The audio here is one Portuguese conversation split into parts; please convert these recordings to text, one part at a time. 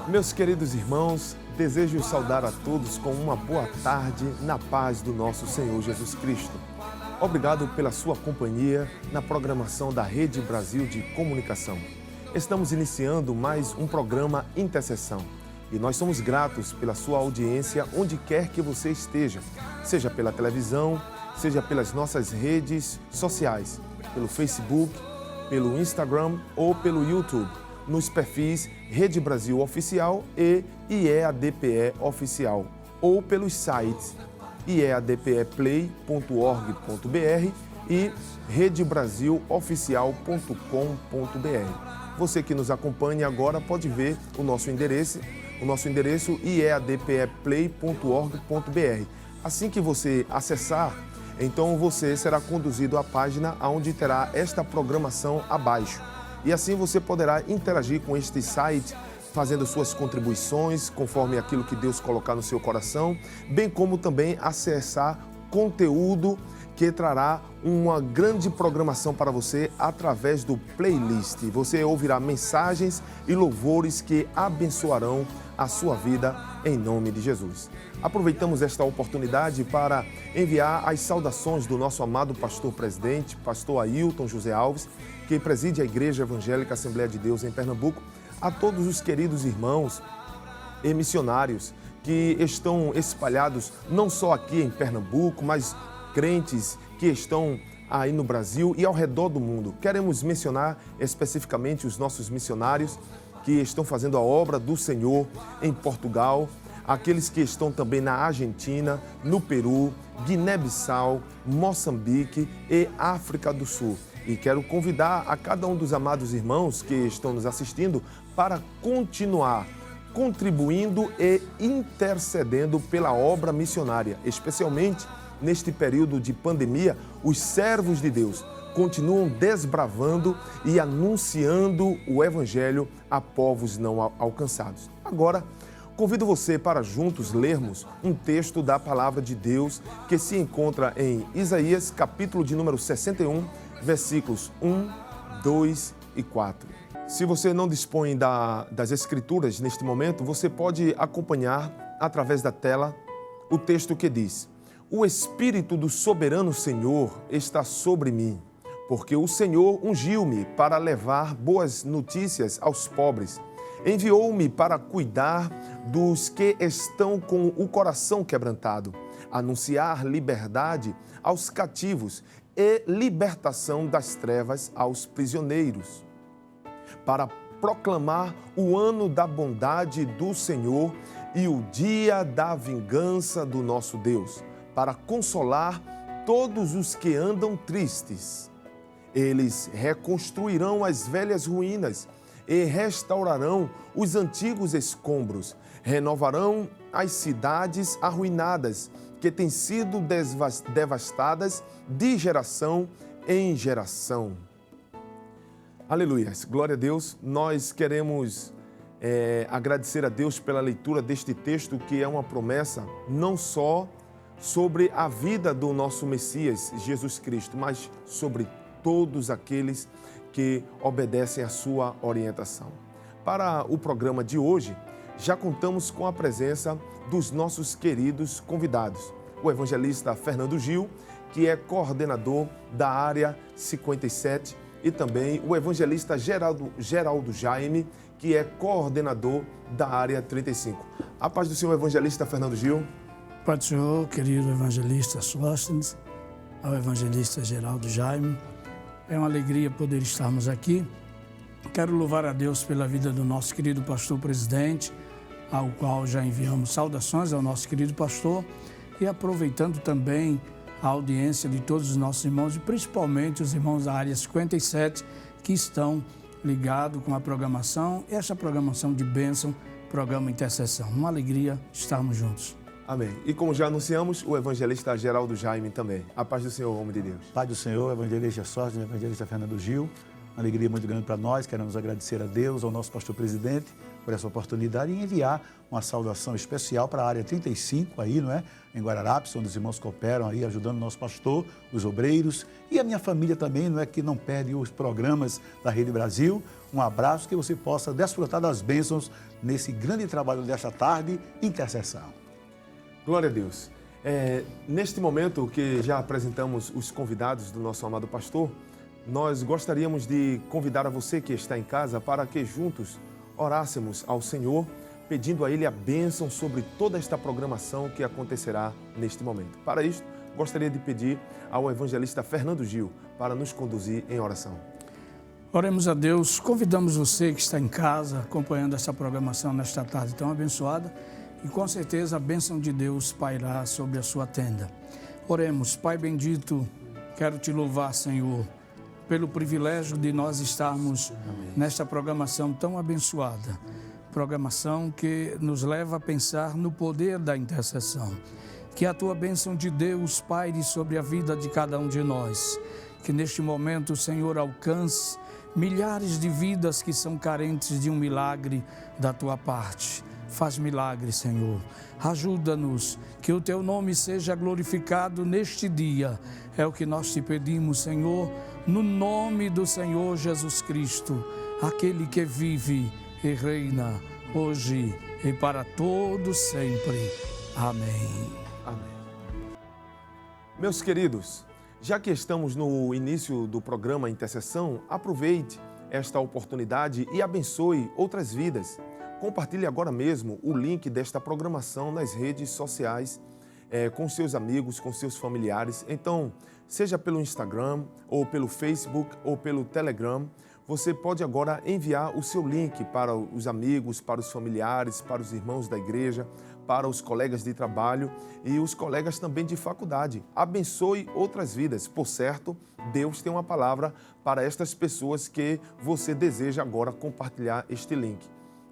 Meus queridos irmãos, desejo saudar a todos com uma boa tarde na paz do nosso Senhor Jesus Cristo. Obrigado pela sua companhia na programação da Rede Brasil de Comunicação. Estamos iniciando mais um programa Intercessão e nós somos gratos pela sua audiência onde quer que você esteja, seja pela televisão, seja pelas nossas redes sociais, pelo Facebook, pelo Instagram ou pelo YouTube, nos perfis Rede Brasil Oficial e IEADPE Oficial, ou pelos sites ieadpeplay.org.br e redebrasiloficial.com.br. Você que nos acompanha agora pode ver o nosso endereço ieadpeplay.org.br. Assim que você acessar, então você será conduzido à página onde terá esta programação abaixo. E assim você poderá interagir com este site, fazendo suas contribuições, conforme aquilo que Deus colocar no seu coração, bem como também acessar conteúdo que trará uma grande programação para você através do playlist. Você ouvirá mensagens e louvores que abençoarão a sua vida em nome de Jesus. Aproveitamos esta oportunidade para enviar as saudações do nosso amado pastor presidente, pastor Ailton José Alves, que preside a Igreja Evangélica Assembleia de Deus em Pernambuco, a todos os queridos irmãos e missionários que estão espalhados não só aqui em Pernambuco, mas crentes que estão aí no Brasil e ao redor do mundo. Queremos mencionar especificamente os nossos missionários que estão fazendo a obra do Senhor em Portugal, aqueles que estão também na Argentina, no Peru, Guiné-Bissau, Moçambique e África do Sul. E quero convidar a cada um dos amados irmãos que estão nos assistindo para continuar contribuindo e intercedendo pela obra missionária, especialmente neste período de pandemia. Os servos de Deus continuam desbravando e anunciando o Evangelho a povos não alcançados. Agora, convido você para juntos lermos um texto da Palavra de Deus que se encontra em Isaías, capítulo de número 61, versículos 1, 2 e 4. Se você não dispõe das Escrituras neste momento, você pode acompanhar através da tela o texto que diz: O Espírito do soberano Senhor está sobre mim, porque o Senhor ungiu-me para levar boas notícias aos pobres. Enviou-me para cuidar dos que estão com o coração quebrantado, anunciar liberdade aos cativos e libertação das trevas aos prisioneiros, para proclamar o ano da bondade do Senhor e o dia da vingança do nosso Deus, para consolar todos os que andam tristes. Eles reconstruirão as velhas ruínas e restaurarão os antigos escombros, renovarão as cidades arruinadas que têm sido devastadas de geração em geração. Aleluia, glória a Deus. Nós queremos agradecer a Deus pela leitura deste texto, que é uma promessa não só sobre a vida do nosso Messias, Jesus Cristo, mas sobre todos aqueles que obedecem à sua orientação. Para o programa de hoje, já contamos com a presença dos nossos queridos convidados, o evangelista Fernando Gil, que é coordenador da área 57, e também o evangelista Geraldo Jaime, que é coordenador da área 35. A paz do Senhor, evangelista Fernando Gil. Paz do Senhor, querido evangelista Sóstenes, ao evangelista Geraldo Jaime. É uma alegria poder estarmos aqui. Quero louvar a Deus pela vida do nosso querido pastor presidente, ao qual já enviamos saudações ao nosso querido pastor, e aproveitando também a audiência de todos os nossos irmãos, e principalmente os irmãos da área 57, que estão ligados com a programação, esta programação de bênção, programa Intercessão. Uma alegria estarmos juntos. Amém. E como já anunciamos, o evangelista Geraldo Jaime também. A paz do Senhor, homem de Deus. Paz do Senhor, evangelista Sóstenes, evangelista Fernando Gil. Uma alegria muito grande para nós. Queremos agradecer a Deus, ao nosso pastor presidente, por essa oportunidade e enviar uma saudação especial para a área 35 aí, não é? Em Guararapes, onde os irmãos cooperam aí, ajudando o nosso pastor, os obreiros e a minha família também, não é? Que não perde os programas da Rede Brasil. Um abraço, que você possa desfrutar das bênçãos nesse grande trabalho desta tarde, intercessão. Glória a Deus. Neste momento que já apresentamos os convidados do nosso amado pastor, nós gostaríamos de convidar a você que está em casa para que juntos orássemos ao Senhor, pedindo a Ele a bênção sobre toda esta programação que acontecerá neste momento. Para isso, gostaria de pedir ao evangelista Fernando Gil para nos conduzir em oração. Oremos a Deus, convidamos você que está em casa acompanhando essa programação nesta tarde tão abençoada e com certeza a bênção de Deus pairá sobre a sua tenda. Oremos. Pai bendito, quero te louvar, Senhor, pelo privilégio de nós estarmos nesta programação tão abençoada. Programação que nos leva a pensar no poder da intercessão. Que a tua bênção de Deus paire sobre a vida de cada um de nós. Que neste momento o Senhor alcance milhares de vidas que são carentes de um milagre da tua parte. Faz milagre, Senhor. Ajuda-nos, que o teu nome seja glorificado neste dia. É o que nós te pedimos, Senhor, no nome do Senhor Jesus Cristo, aquele que vive e reina hoje e para todos sempre. Amém. Amém. Meus queridos, já que estamos no início do programa Intercessão, aproveite esta oportunidade e abençoe outras vidas. Compartilhe agora mesmo o link desta programação nas redes sociais, com seus amigos, com seus familiares. Então, seja pelo Instagram, ou pelo Facebook, ou pelo Telegram, você pode agora enviar o seu link para os amigos, para os familiares, para os irmãos da igreja, para os colegas de trabalho e os colegas também de faculdade. Abençoe outras vidas. Por certo, Deus tem uma palavra para estas pessoas que você deseja agora compartilhar este link.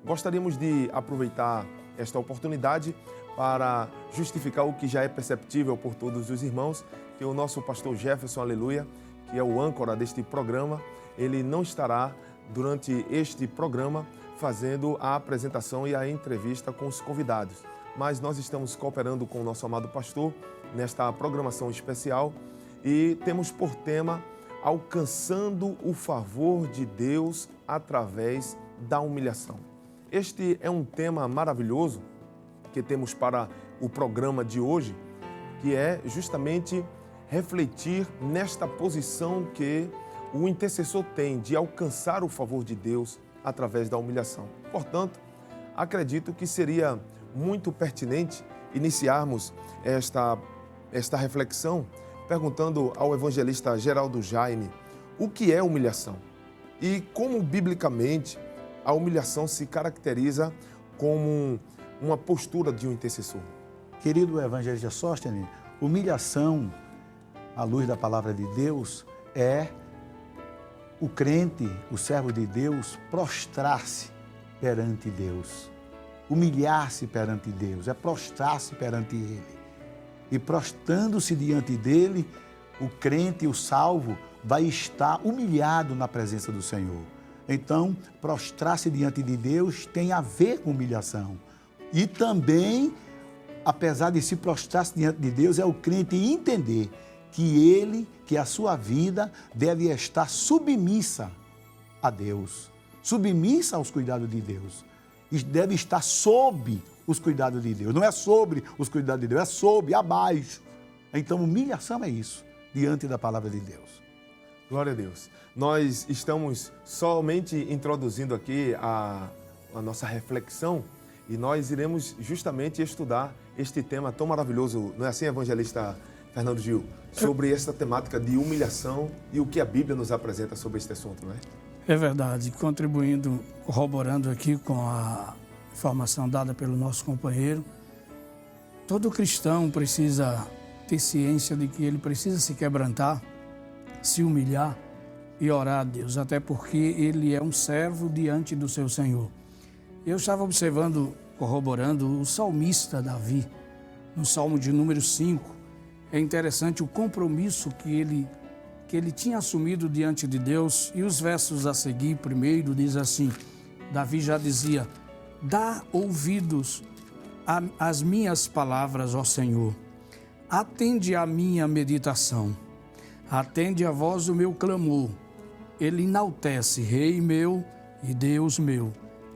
Gostaríamos de aproveitar esta oportunidade para justificar o que já é perceptível por todos os irmãos, que o nosso pastor Jefferson, aleluia, que é o âncora deste programa, ele não estará durante este programa fazendo a apresentação e a entrevista com os convidados. Mas nós estamos cooperando com o nosso amado pastor nesta programação especial e temos por tema alcançando o favor de Deus através da humilhação. Este é um tema maravilhoso que temos para o programa de hoje, que é justamente refletir nesta posição que o intercessor tem de alcançar o favor de Deus através da humilhação. Portanto, acredito que seria muito pertinente iniciarmos esta reflexão perguntando ao evangelista Geraldo Jaime o que é humilhação e como biblicamente a humilhação se caracteriza como uma postura de um intercessor. Querido evangelista Sóstenes, humilhação, à luz da palavra de Deus, é o crente, o servo de Deus, prostrar-se perante Deus. Humilhar-se perante Deus, é prostrar-se perante Ele. E prostrando-se diante dEle, o crente, o salvo, vai estar humilhado na presença do Senhor. Então, prostrar-se diante de Deus tem a ver com humilhação. E também, apesar de se prostrar-se diante de Deus, é o crente entender que a sua vida deve estar submissa a Deus, submissa aos cuidados de Deus. E deve estar sob os cuidados de Deus. Não é sobre os cuidados de Deus, é sob, abaixo. Então, humilhação é isso, diante da palavra de Deus. Glória a Deus. Nós estamos somente introduzindo aqui a nossa reflexão e nós iremos justamente estudar este tema tão maravilhoso, não é assim, evangelista Fernando Gil? Sobre esta temática de humilhação e o que a Bíblia nos apresenta sobre este assunto, não é? É verdade, contribuindo, corroborando aqui com a informação dada pelo nosso companheiro, todo cristão precisa ter ciência de que ele precisa se quebrantar, se humilhar e orar a Deus, até porque ele é um servo diante do seu Senhor. Eu estava observando, corroborando, o salmista Davi, no Salmo de número 5, é interessante o compromisso que ele tinha assumido diante de Deus, e os versos a seguir, primeiro, diz assim, Davi já dizia, Dá ouvidos às minhas palavras, ó Senhor. Atende à minha meditação. Atende a voz do meu clamor. Ele enaltece, Rei meu e Deus meu,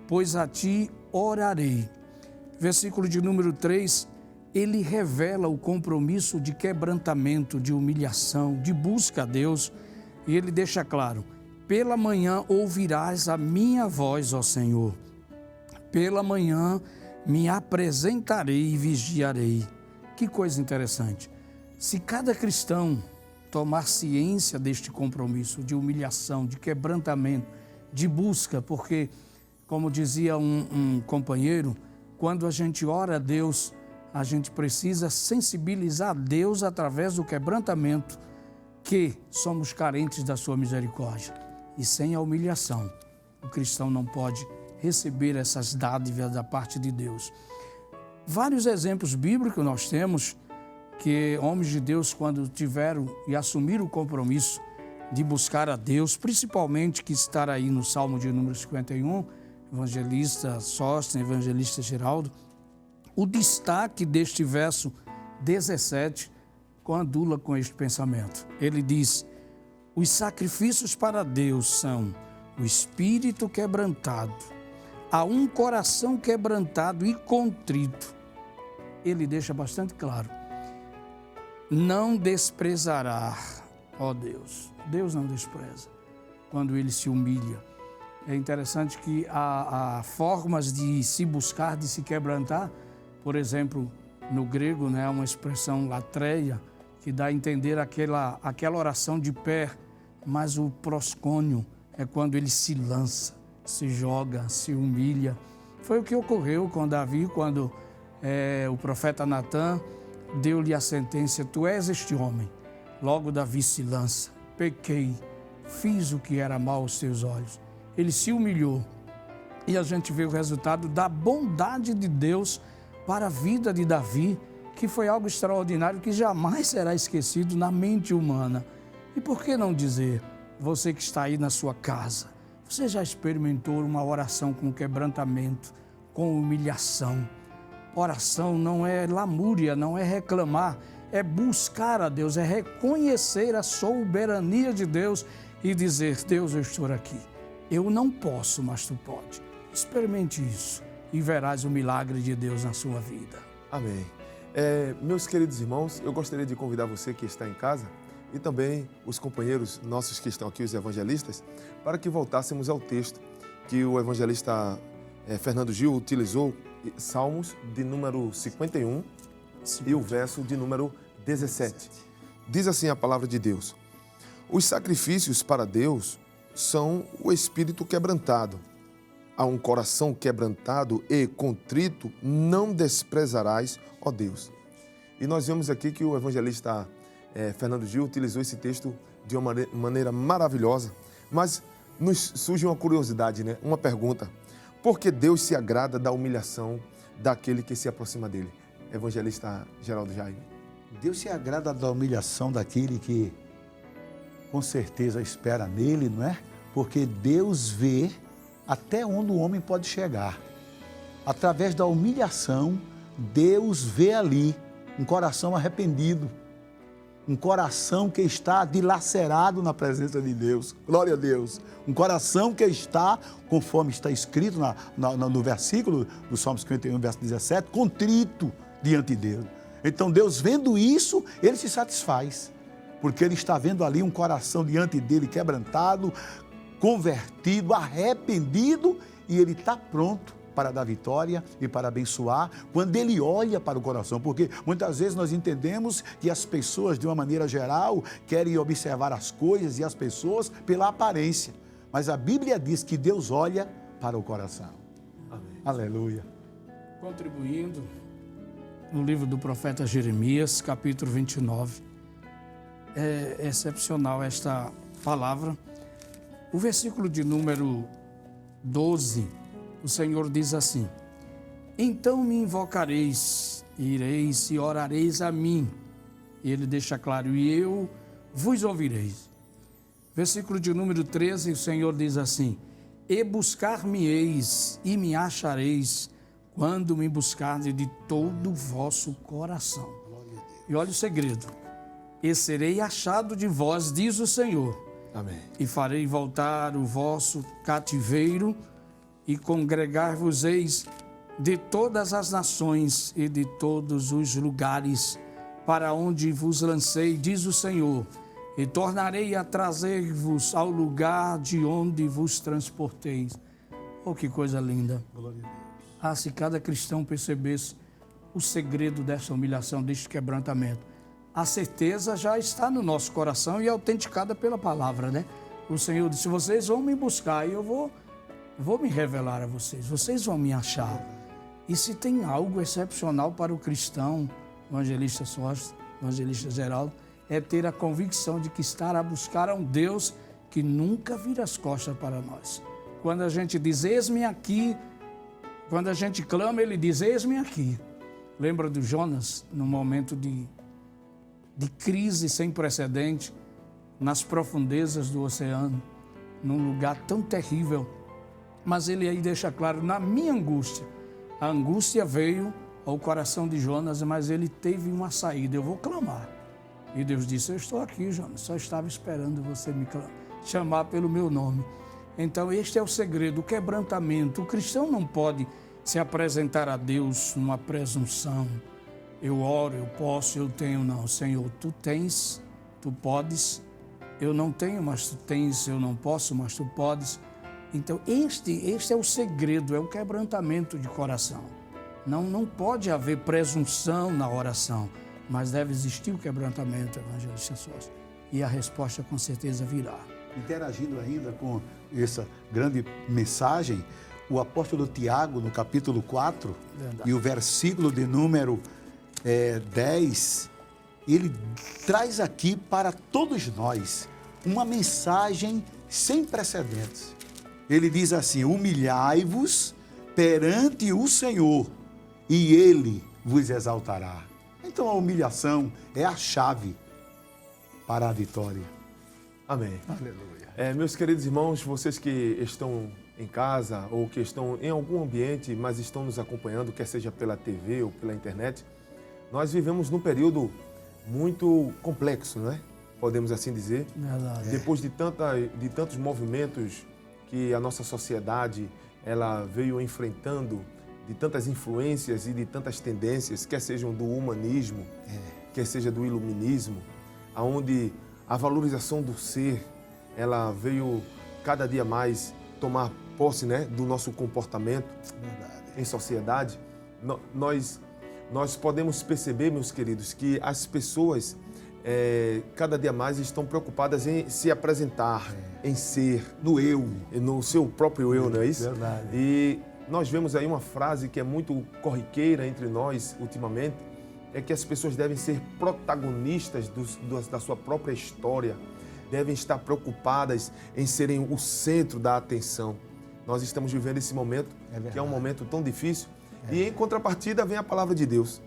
pois a ti orarei. Versículo de número 3, ele revela o compromisso de quebrantamento, de humilhação, de busca a Deus. E ele deixa claro, pela manhã ouvirás a minha voz, ó Senhor. Pela manhã me apresentarei e vigiarei. Que coisa interessante. Se cada cristão tomar ciência deste compromisso de humilhação, de quebrantamento, de busca, porque, como dizia um companheiro, quando a gente ora a Deus, a gente precisa sensibilizar a Deus através do quebrantamento, que somos carentes da sua misericórdia. E sem a humilhação, o cristão não pode receber essas dádivas da parte de Deus. Vários exemplos bíblicos nós temos que homens de Deus, quando tiveram e assumiram o compromisso de buscar a Deus, principalmente que está aí no Salmo de número 51, evangelista Sóstenes, evangelista Geraldo, o destaque deste verso 17 coadula com este pensamento. Ele diz, os sacrifícios para Deus são o espírito quebrantado, a um coração quebrantado e contrito. Ele deixa bastante claro, não desprezará, ó Deus. Deus não despreza quando ele se humilha. É interessante que há formas de se buscar, de se quebrantar. Por exemplo, no grego, né, uma expressão latreia, que dá a entender aquela oração de pé, mas o proscônio é quando ele se lança, se joga, se humilha. Foi o que ocorreu com Davi, quando o profeta Natã deu-lhe a sentença, tu és este homem. Logo Davi se lança, pequei, fiz o que era mal aos teus olhos. Ele se humilhou e a gente vê o resultado da bondade de Deus para a vida de Davi, que foi algo extraordinário que jamais será esquecido na mente humana. E por que não dizer, você que está aí na sua casa, você já experimentou uma oração com quebrantamento, com humilhação? Oração não é lamúria, não é reclamar, é buscar a Deus, é reconhecer a soberania de Deus e dizer, Deus, eu estou aqui. Eu não posso, mas tu pode. Experimente isso e verás o milagre de Deus na sua vida. Amém. Meus queridos irmãos, eu gostaria de convidar você que está em casa e também os companheiros nossos que estão aqui, os evangelistas, para que voltássemos ao texto que o evangelista Fernando Gil utilizou, Salmos de número 51 e o verso de número 17. Diz assim a palavra de Deus, os sacrifícios para Deus são o espírito quebrantado. A um coração quebrantado e contrito não desprezarás, ó Deus. E nós vemos aqui que o evangelista Fernando Gil utilizou esse texto de uma maneira maravilhosa, mas nos surge uma curiosidade, né? Uma pergunta. Por que Deus se agrada da humilhação daquele que se aproxima dele? Evangelista Geraldo Jaime. Deus se agrada da humilhação daquele que com certeza espera nele, não é? Porque Deus vê até onde o homem pode chegar. Através da humilhação, Deus vê ali um coração arrependido, um coração que está dilacerado na presença de Deus. Glória a Deus. Um coração que está, conforme está escrito no versículo do Salmo 51, verso 17, contrito diante de Deus. Então Deus vendo isso, Ele se satisfaz, porque Ele está vendo ali um coração diante dEle quebrantado, convertido, arrependido, e Ele está pronto para dar vitória e para abençoar, quando Ele olha para o coração, porque muitas vezes nós entendemos que as pessoas, de uma maneira geral, querem observar as coisas e as pessoas pela aparência, mas a Bíblia diz que Deus olha para o coração. Amém. Aleluia. Contribuindo no livro do profeta Jeremias, capítulo 29, é excepcional esta palavra. O versículo de número 12, o Senhor diz assim, então me invocareis, ireis e orareis a mim. E ele deixa claro, e eu vos ouvireis. Versículo de número 13, o Senhor diz assim, E buscar-me-eis e me achareis, quando me buscardes de todo o vosso coração. E olha o segredo. E serei achado de vós, diz o Senhor. Amém. E farei voltar o vosso cativeiro e congregar-vos-eis de todas as nações e de todos os lugares para onde vos lancei, diz o Senhor, e tornarei a trazer-vos ao lugar de onde vos transportei. Oh, que coisa linda. Glória a Deus. Ah, se cada cristão percebesse o segredo dessa humilhação, deste quebrantamento. A certeza já está no nosso coração e é autenticada pela palavra, né? O Senhor disse, vocês vão me buscar e eu vou me revelar a vocês, vocês vão me achar. E se tem algo excepcional para o cristão, evangelista Sóstenes, evangelista Geraldo, é ter a convicção de que estar a buscar a um Deus que nunca vira as costas para nós. Quando a gente diz, eis-me aqui, quando a gente clama, ele diz, eis-me aqui. Lembra do Jonas, num momento de crise sem precedente, nas profundezas do oceano, num lugar tão terrível. Mas ele aí deixa claro, na minha angústia, a angústia veio ao coração de Jonas, mas ele teve uma saída, eu vou clamar. E Deus disse, eu estou aqui, Jonas, só estava esperando você me chamar pelo meu nome. Então este é o segredo, o quebrantamento. O cristão não pode se apresentar a Deus numa presunção. Eu oro, eu posso, eu tenho. Não, Senhor, tu tens, tu podes. Eu não tenho, mas tu tens. Eu não posso, mas tu podes. Então este é o segredo, é o quebrantamento de coração. Não pode haver presunção na oração, mas deve existir o quebrantamento, evangelista Sóstenes. E a resposta com certeza virá. Interagindo ainda com essa grande mensagem, o apóstolo Tiago, no capítulo 4, Verdade. e o versículo de número 10, ele traz aqui para todos nós uma mensagem sem precedentes. Ele diz assim, humilhai-vos perante o Senhor e Ele vos exaltará. Então a humilhação é a chave para a vitória. Amém. Aleluia. Meus queridos irmãos, vocês que estão em casa ou que estão em algum ambiente, mas estão nos acompanhando, quer seja pela TV ou pela internet, nós vivemos num período muito complexo, não é? Podemos assim dizer. Verdade. Depois de tantos movimentos que a nossa sociedade ela veio enfrentando, de tantas influências e de tantas tendências, quer sejam do humanismo, quer seja do iluminismo, onde a valorização do ser, ela veio cada dia mais tomar posse, né, do nosso comportamento em sociedade. Nós podemos perceber, meus queridos, que as pessoas cada dia mais estão preocupadas em se apresentar, em ser, no seu próprio eu, não é isso? Verdade. E nós vemos aí uma frase que é muito corriqueira entre nós ultimamente, é que as pessoas devem ser protagonistas da sua própria história, devem estar preocupadas em serem o centro da atenção. Nós estamos vivendo esse momento, que é um momento tão difícil, e em contrapartida vem a palavra de Deus,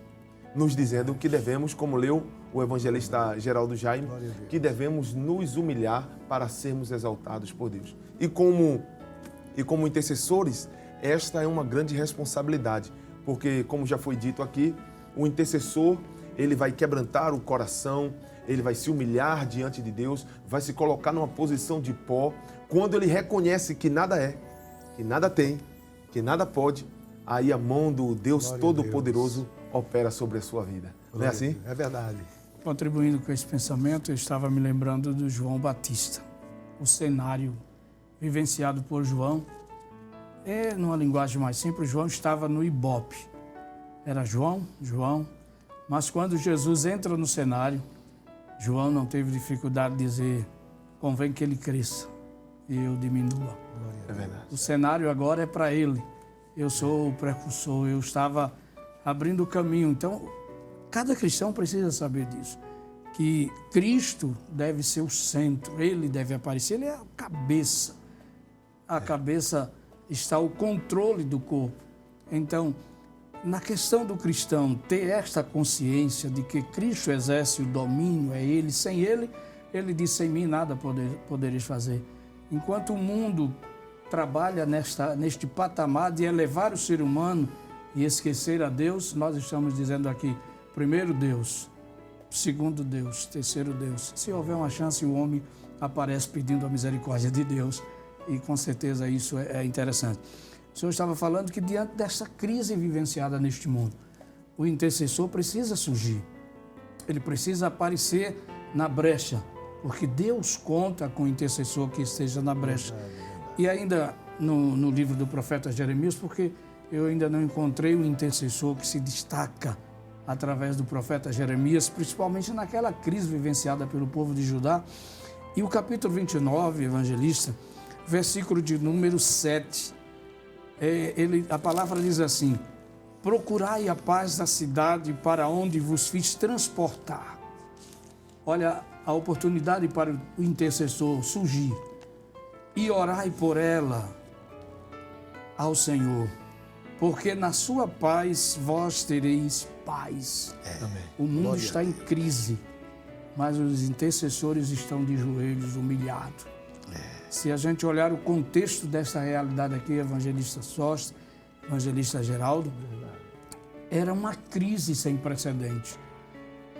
nos dizendo que devemos, como leu o evangelista Geraldo Jaime, que devemos nos humilhar para sermos exaltados por Deus. E como intercessores, esta é uma grande responsabilidade, porque, como já foi dito aqui, o intercessor, ele vai quebrantar o coração, ele vai se humilhar diante de Deus, vai se colocar numa posição de pó, quando ele reconhece que nada é, que nada tem, que nada pode, aí a mão do Deus Todo-Poderoso opera sobre a sua vida. Não é assim? É verdade. Contribuindo com esse pensamento, eu estava me lembrando do João Batista. O cenário vivenciado por João, numa linguagem mais simples, João estava no Ibope. Era João, mas quando Jesus entra no cenário, João não teve dificuldade de dizer, convém que ele cresça e eu diminua. É verdade. O cenário agora é para ele. Eu sou o precursor, eu estava abrindo o caminho. Então, cada cristão precisa saber disso, que Cristo deve ser o centro, ele deve aparecer, ele é a cabeça. A cabeça está o controle do corpo. Então, na questão do cristão ter esta consciência de que Cristo exerce o domínio, é ele, sem ele, ele diz, sem mim nada podereis fazer. Enquanto o mundo trabalha neste patamar de elevar o ser humano e esquecer a Deus, nós estamos dizendo aqui, primeiro Deus, segundo Deus, terceiro Deus. Se houver uma chance, o homem aparece pedindo a misericórdia de Deus e com certeza isso é interessante. O senhor estava falando que diante dessa crise vivenciada neste mundo, o intercessor precisa surgir, ele precisa aparecer na brecha, porque Deus conta com o intercessor que esteja na brecha. E ainda no livro do profeta Jeremias, porque eu ainda não encontrei um intercessor que se destaca através do profeta Jeremias, principalmente naquela crise vivenciada pelo povo de Judá. E o capítulo 29, evangelista, versículo de número 7, a palavra diz assim: procurai a paz da cidade para onde vos fiz transportar. Olha a oportunidade para o intercessor surgir. E orai por ela ao Senhor, porque na sua paz vós tereis paz. O mundo está em crise, mas os intercessores estão de joelhos, humilhados. Se a gente olhar o contexto dessa realidade aqui, evangelista Sóstenes, evangelista Geraldo, era uma crise sem precedentes.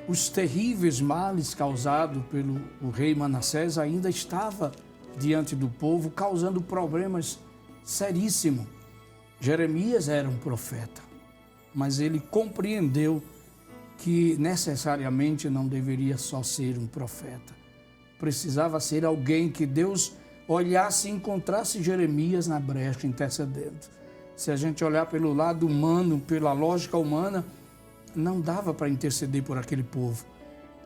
Os terríveis males causados pelo rei Manassés ainda estavam diante do povo, causando problemas seríssimos. Jeremias era um profeta, mas ele compreendeu que necessariamente não deveria só ser um profeta. Precisava ser alguém que Deus olhasse e encontrasse Jeremias na brecha intercedendo. Se a gente olhar pelo lado humano, pela lógica humana, não dava para interceder por aquele povo,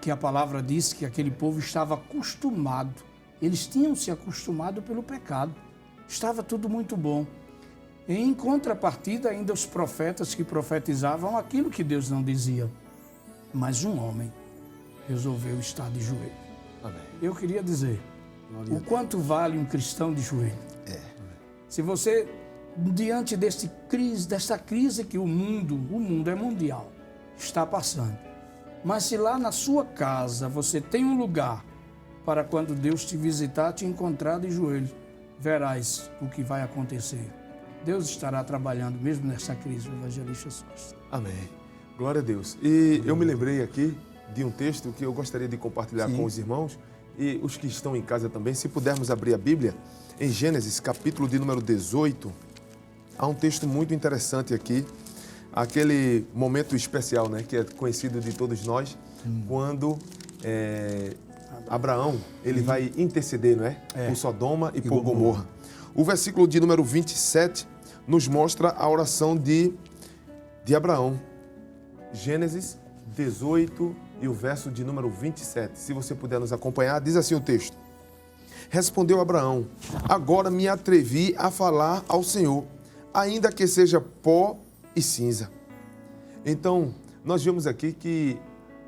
que a palavra diz que aquele povo estava acostumado. Eles tinham se acostumado pelo pecado. Estava tudo muito bom. Em contrapartida, ainda os profetas que profetizavam aquilo que Deus não dizia. Mas um homem resolveu estar de joelho. Amém. Eu queria dizer, o quanto vale um cristão de joelho? Se você, diante desta crise que o mundo é mundial, está passando, mas se lá na sua casa você tem um lugar para quando Deus te visitar, te encontrar de joelhos, verás o que vai acontecer. Deus estará trabalhando mesmo nessa crise, o evangelista Sóstenes. Amém. Glória a Deus. E eu me lembrei aqui de um texto que eu gostaria de compartilhar com os irmãos e os que estão em casa também. Se pudermos abrir a Bíblia, em Gênesis, capítulo de número 18, há um texto muito interessante aqui, aquele momento especial, né, que é conhecido de todos nós, quando Abraão ele vai interceder, não é? Por Sodoma e por Gomorra. O versículo de número 27 nos mostra a oração de Abraão. Gênesis 18 e o verso de número 27. Se você puder nos acompanhar, diz assim o texto: respondeu Abraão: agora me atrevi a falar ao Senhor, ainda que seja pó e cinza. Então, nós vemos aqui que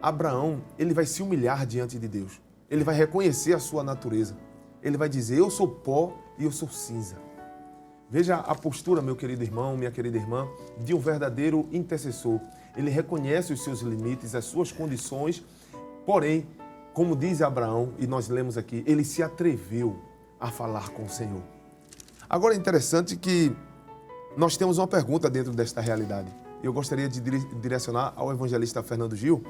Abraão, ele vai se humilhar diante de Deus. Ele vai reconhecer a sua natureza. Ele vai dizer: eu sou pó e eu sou cinza. Veja a postura, meu querido irmão, minha querida irmã, de um verdadeiro intercessor. Ele reconhece os seus limites, as suas condições, porém, como diz Abraão, e nós lemos aqui, ele se atreveu a falar com o Senhor. Agora é interessante que nós temos uma pergunta dentro desta realidade. Eu gostaria de direcionar ao evangelista Fernando Gil,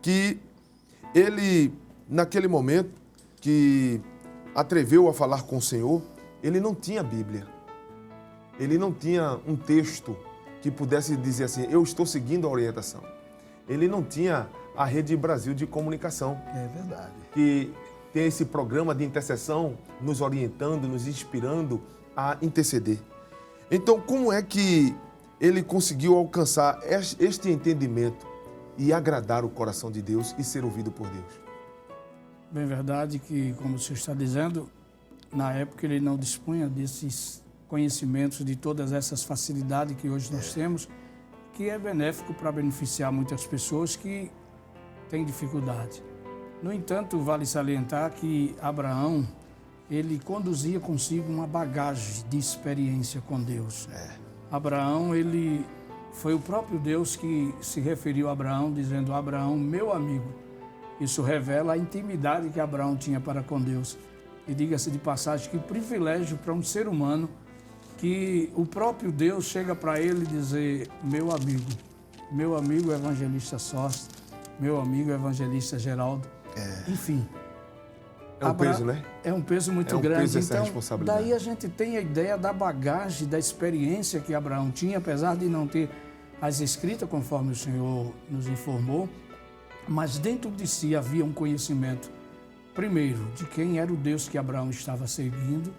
que ele, naquele momento que atreveu a falar com o Senhor, ele não tinha Bíblia. Ele não tinha um texto que pudesse dizer assim: eu estou seguindo a orientação. Ele não tinha a Rede Brasil de Comunicação. É verdade. Que tem esse programa de intercessão nos orientando, nos inspirando a interceder. Então, como é que ele conseguiu alcançar este entendimento e agradar o coração de Deus e ser ouvido por Deus? Bem verdade que, como você está dizendo, na época ele não dispunha desses conhecimentos, de todas essas facilidades que hoje nós temos, que é benéfico para beneficiar muitas pessoas que têm dificuldade. No entanto, vale salientar que Abraão, ele conduzia consigo uma bagagem de experiência com Deus. Abraão, ele foi o próprio Deus que se referiu a Abraão, dizendo: Abraão, meu amigo. Isso revela a intimidade que Abraão tinha para com Deus. E diga-se de passagem, que privilégio para um ser humano que o próprio Deus chega para ele e dizer: meu amigo evangelista Sóstenes, meu amigo evangelista Geraldo, enfim. É um peso, né? É um peso muito É um grande. peso essa então, responsabilidade. daí a gente tem a ideia da bagagem, da experiência que Abraão tinha, apesar de não ter as escritas, conforme o Senhor nos informou, mas dentro de si havia um conhecimento, primeiro, de quem era o Deus que Abraão estava seguindo,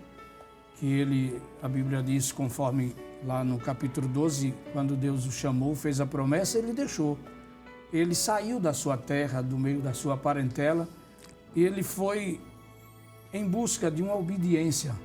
que ele, a Bíblia diz, conforme lá no capítulo 12, quando Deus o chamou, fez a promessa, ele deixou. Ele saiu da sua terra, do meio da sua parentela, e ele foi em busca de uma obediência.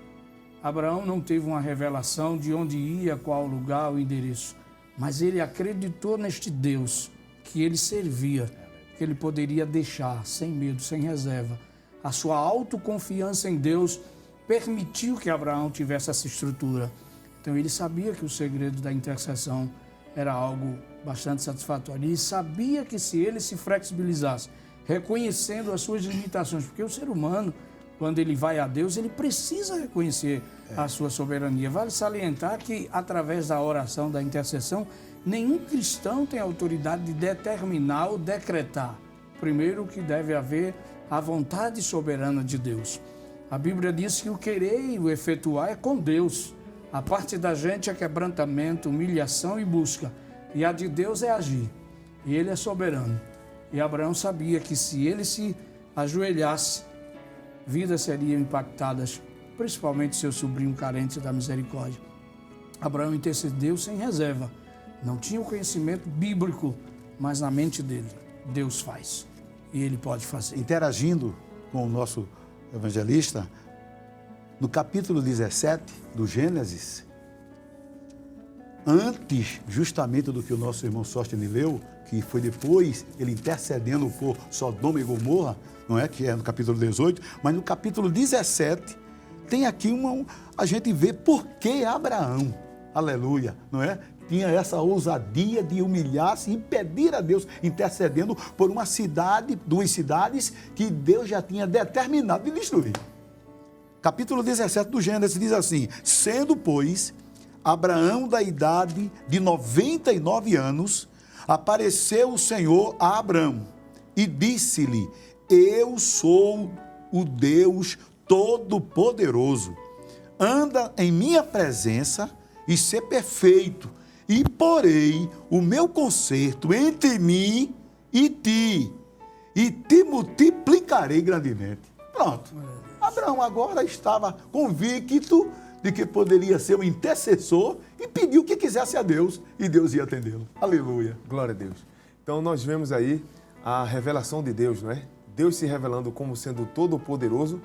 Abraão não teve uma revelação de onde ia, qual lugar, o endereço, mas ele acreditou neste Deus que ele servia, que ele poderia deixar, sem medo, sem reserva. A sua autoconfiança em Deus permitiu que Abraão tivesse essa estrutura. Então ele sabia que o segredo da intercessão era algo bastante satisfatório e sabia que se ele se flexibilizasse, reconhecendo as suas limitações, porque o ser humano, quando ele vai a Deus, ele precisa reconhecer a sua soberania. Vale salientar que, através da oração, da intercessão, nenhum cristão tem autoridade de determinar ou decretar. Primeiro, que deve haver a vontade soberana de Deus. A Bíblia diz que o querer e o efetuar é com Deus. A parte da gente é quebrantamento, humilhação e busca. E a de Deus é agir. E Ele é soberano. E Abraão sabia que se ele se ajoelhasse, vidas seriam impactadas, principalmente seu sobrinho carente da misericórdia. Abraão intercedeu sem reserva. Não tinha o conhecimento bíblico, mas na mente dele, Deus faz. E ele pode fazer. Interagindo com o nosso evangelista, no capítulo 17 do Gênesis, antes justamente do que o nosso irmão Sóstenes leu, que foi depois ele intercedendo por Sodoma e Gomorra, não é? Que é no capítulo 18, mas no capítulo 17 tem aqui a gente vê por que Abraão, aleluia, não é? Tinha essa ousadia de humilhar-se e pedir a Deus, intercedendo por uma cidade, 2 cidades que Deus já tinha determinado de destruir. Capítulo 17 do Gênesis diz assim: sendo, pois, Abraão da idade de 99 anos, apareceu o Senhor a Abraão e disse-lhe: eu sou o Deus Todo-Poderoso. Anda em minha presença e ser perfeito, e porei o meu conserto entre mim e te multiplicarei grandemente. Pronto. Abraão agora estava convicto de que poderia ser um intercessor e pediu o que quisesse a Deus e Deus ia atendê-lo. Aleluia. Glória a Deus. Então nós vemos aí a revelação de Deus, não é? Deus se revelando como sendo todo-poderoso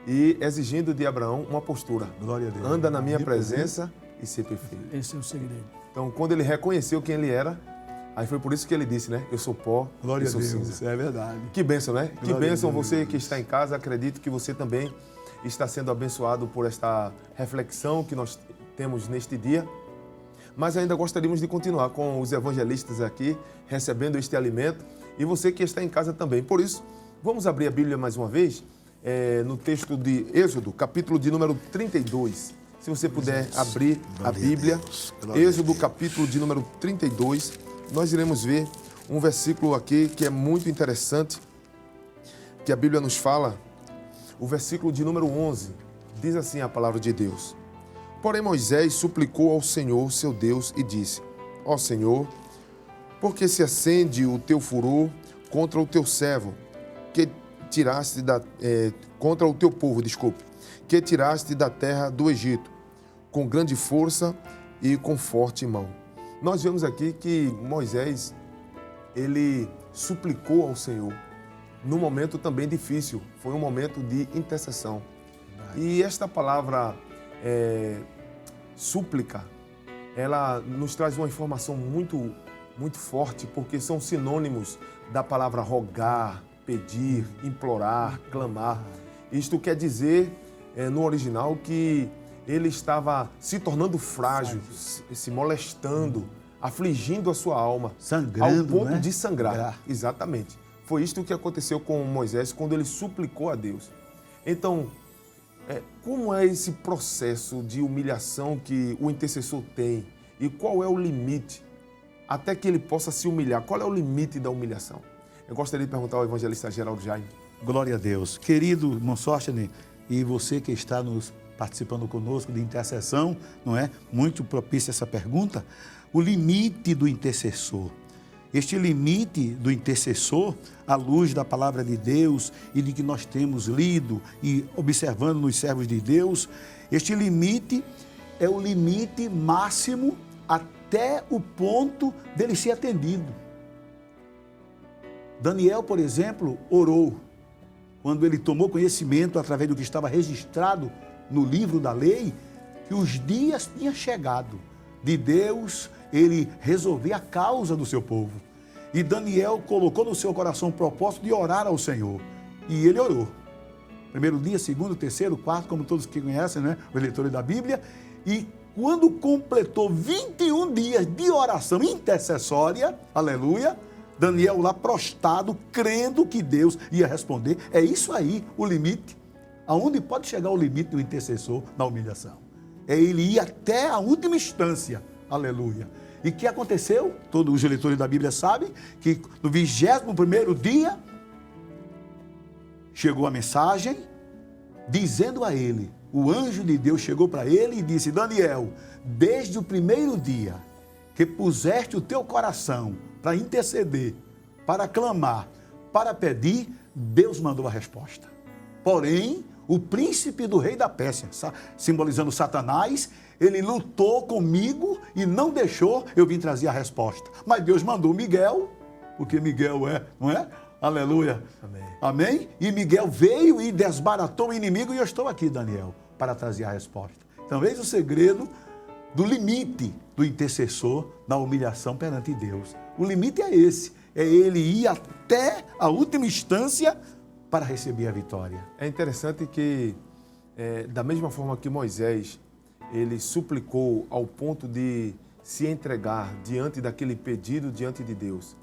e exigindo de Abraão uma postura. Glória a Deus. Anda na minha presença e ser perfeito. Esse é o segredo. Então, quando ele reconheceu quem ele era, aí foi por isso que ele disse, né? Eu sou pó, Glória eu sou a Deus. cinza. É verdade. Que bênção, né? Que Glória bênção a Deus. você que está em casa. Acredito que você também está sendo abençoado por esta reflexão que nós temos neste dia. Mas ainda gostaríamos de continuar com os evangelistas aqui, recebendo este alimento. E você que está em casa também. Por isso, vamos abrir a Bíblia mais uma vez, no texto de Êxodo, capítulo de número 32. Se você puder abrir a Bíblia, Êxodo, capítulo de número 32, nós iremos ver um versículo aqui que é muito interessante, que a Bíblia nos fala, o versículo de número 11, diz assim a palavra de Deus: porém Moisés suplicou ao Senhor, seu Deus, e disse: ó Senhor, porque se acende o teu furor contra o teu servo, que tiraste contra o teu povo, que tiraste da terra do Egito, com grande força e com forte mão. Nós vemos aqui que Moisés, ele suplicou ao Senhor num momento também difícil, foi um momento de intercessão. E esta palavra súplica, ela nos traz uma informação muito, muito forte, porque são sinônimos da palavra rogar, pedir, implorar, clamar. Isto quer dizer, no original, que ele estava se tornando frágil, se molestando, afligindo a sua alma. Sangrando, ao ponto né? de sangrar. Exatamente. Foi isto que aconteceu com Moisés quando ele suplicou a Deus. Então, Como é esse processo de humilhação que o intercessor tem? E qual é o limite até que ele possa se humilhar? Qual é o limite da humilhação? Eu gostaria de perguntar ao evangelista Geraldo Jaime. Glória a Deus. Querido irmão Sóstenes, e você que está nos participando conosco de intercessão, não é? Muito propícia essa pergunta. O limite do intercessor. Este limite do intercessor, à luz da palavra de Deus e de que nós temos lido e observando nos servos de Deus, este limite é o limite máximo até o ponto dele ser atendido. Daniel, por exemplo, orou. Quando ele tomou conhecimento, através do que estava registrado no livro da lei, que os dias tinham chegado de Deus, ele resolver a causa do seu povo. E Daniel colocou no seu coração o propósito de orar ao Senhor. E ele orou. Primeiro dia, segundo, terceiro, quarto, como todos que conhecem, né? Os leitores da Bíblia. E quando completou 21 dias de oração intercessória, aleluia, Daniel lá prostrado, crendo que Deus ia responder. É isso aí o limite. Aonde pode chegar o limite do intercessor na humilhação? É ele ir até a última instância. Aleluia. E o que aconteceu? Todos os leitores da Bíblia sabem que no 21º dia chegou a mensagem dizendo a ele, o anjo de Deus chegou para ele e disse: Daniel, desde o primeiro dia que puseste o teu coração para interceder, para clamar, para pedir, Deus mandou a resposta. Porém, o príncipe do rei da Pérsia, simbolizando Satanás, ele lutou comigo e não deixou eu vir trazer a resposta. Mas Deus mandou Miguel, porque Miguel não é? Aleluia. Amém. Amém? E Miguel veio e desbaratou o inimigo e eu estou aqui, Daniel, para trazer a resposta. Então, eis o segredo do limite do intercessor na humilhação perante Deus. O limite é esse, é ele ir até a última instância para receber a vitória. É interessante que, da mesma forma que Moisés, ele suplicou ao ponto de se entregar diante daquele pedido diante de Deus,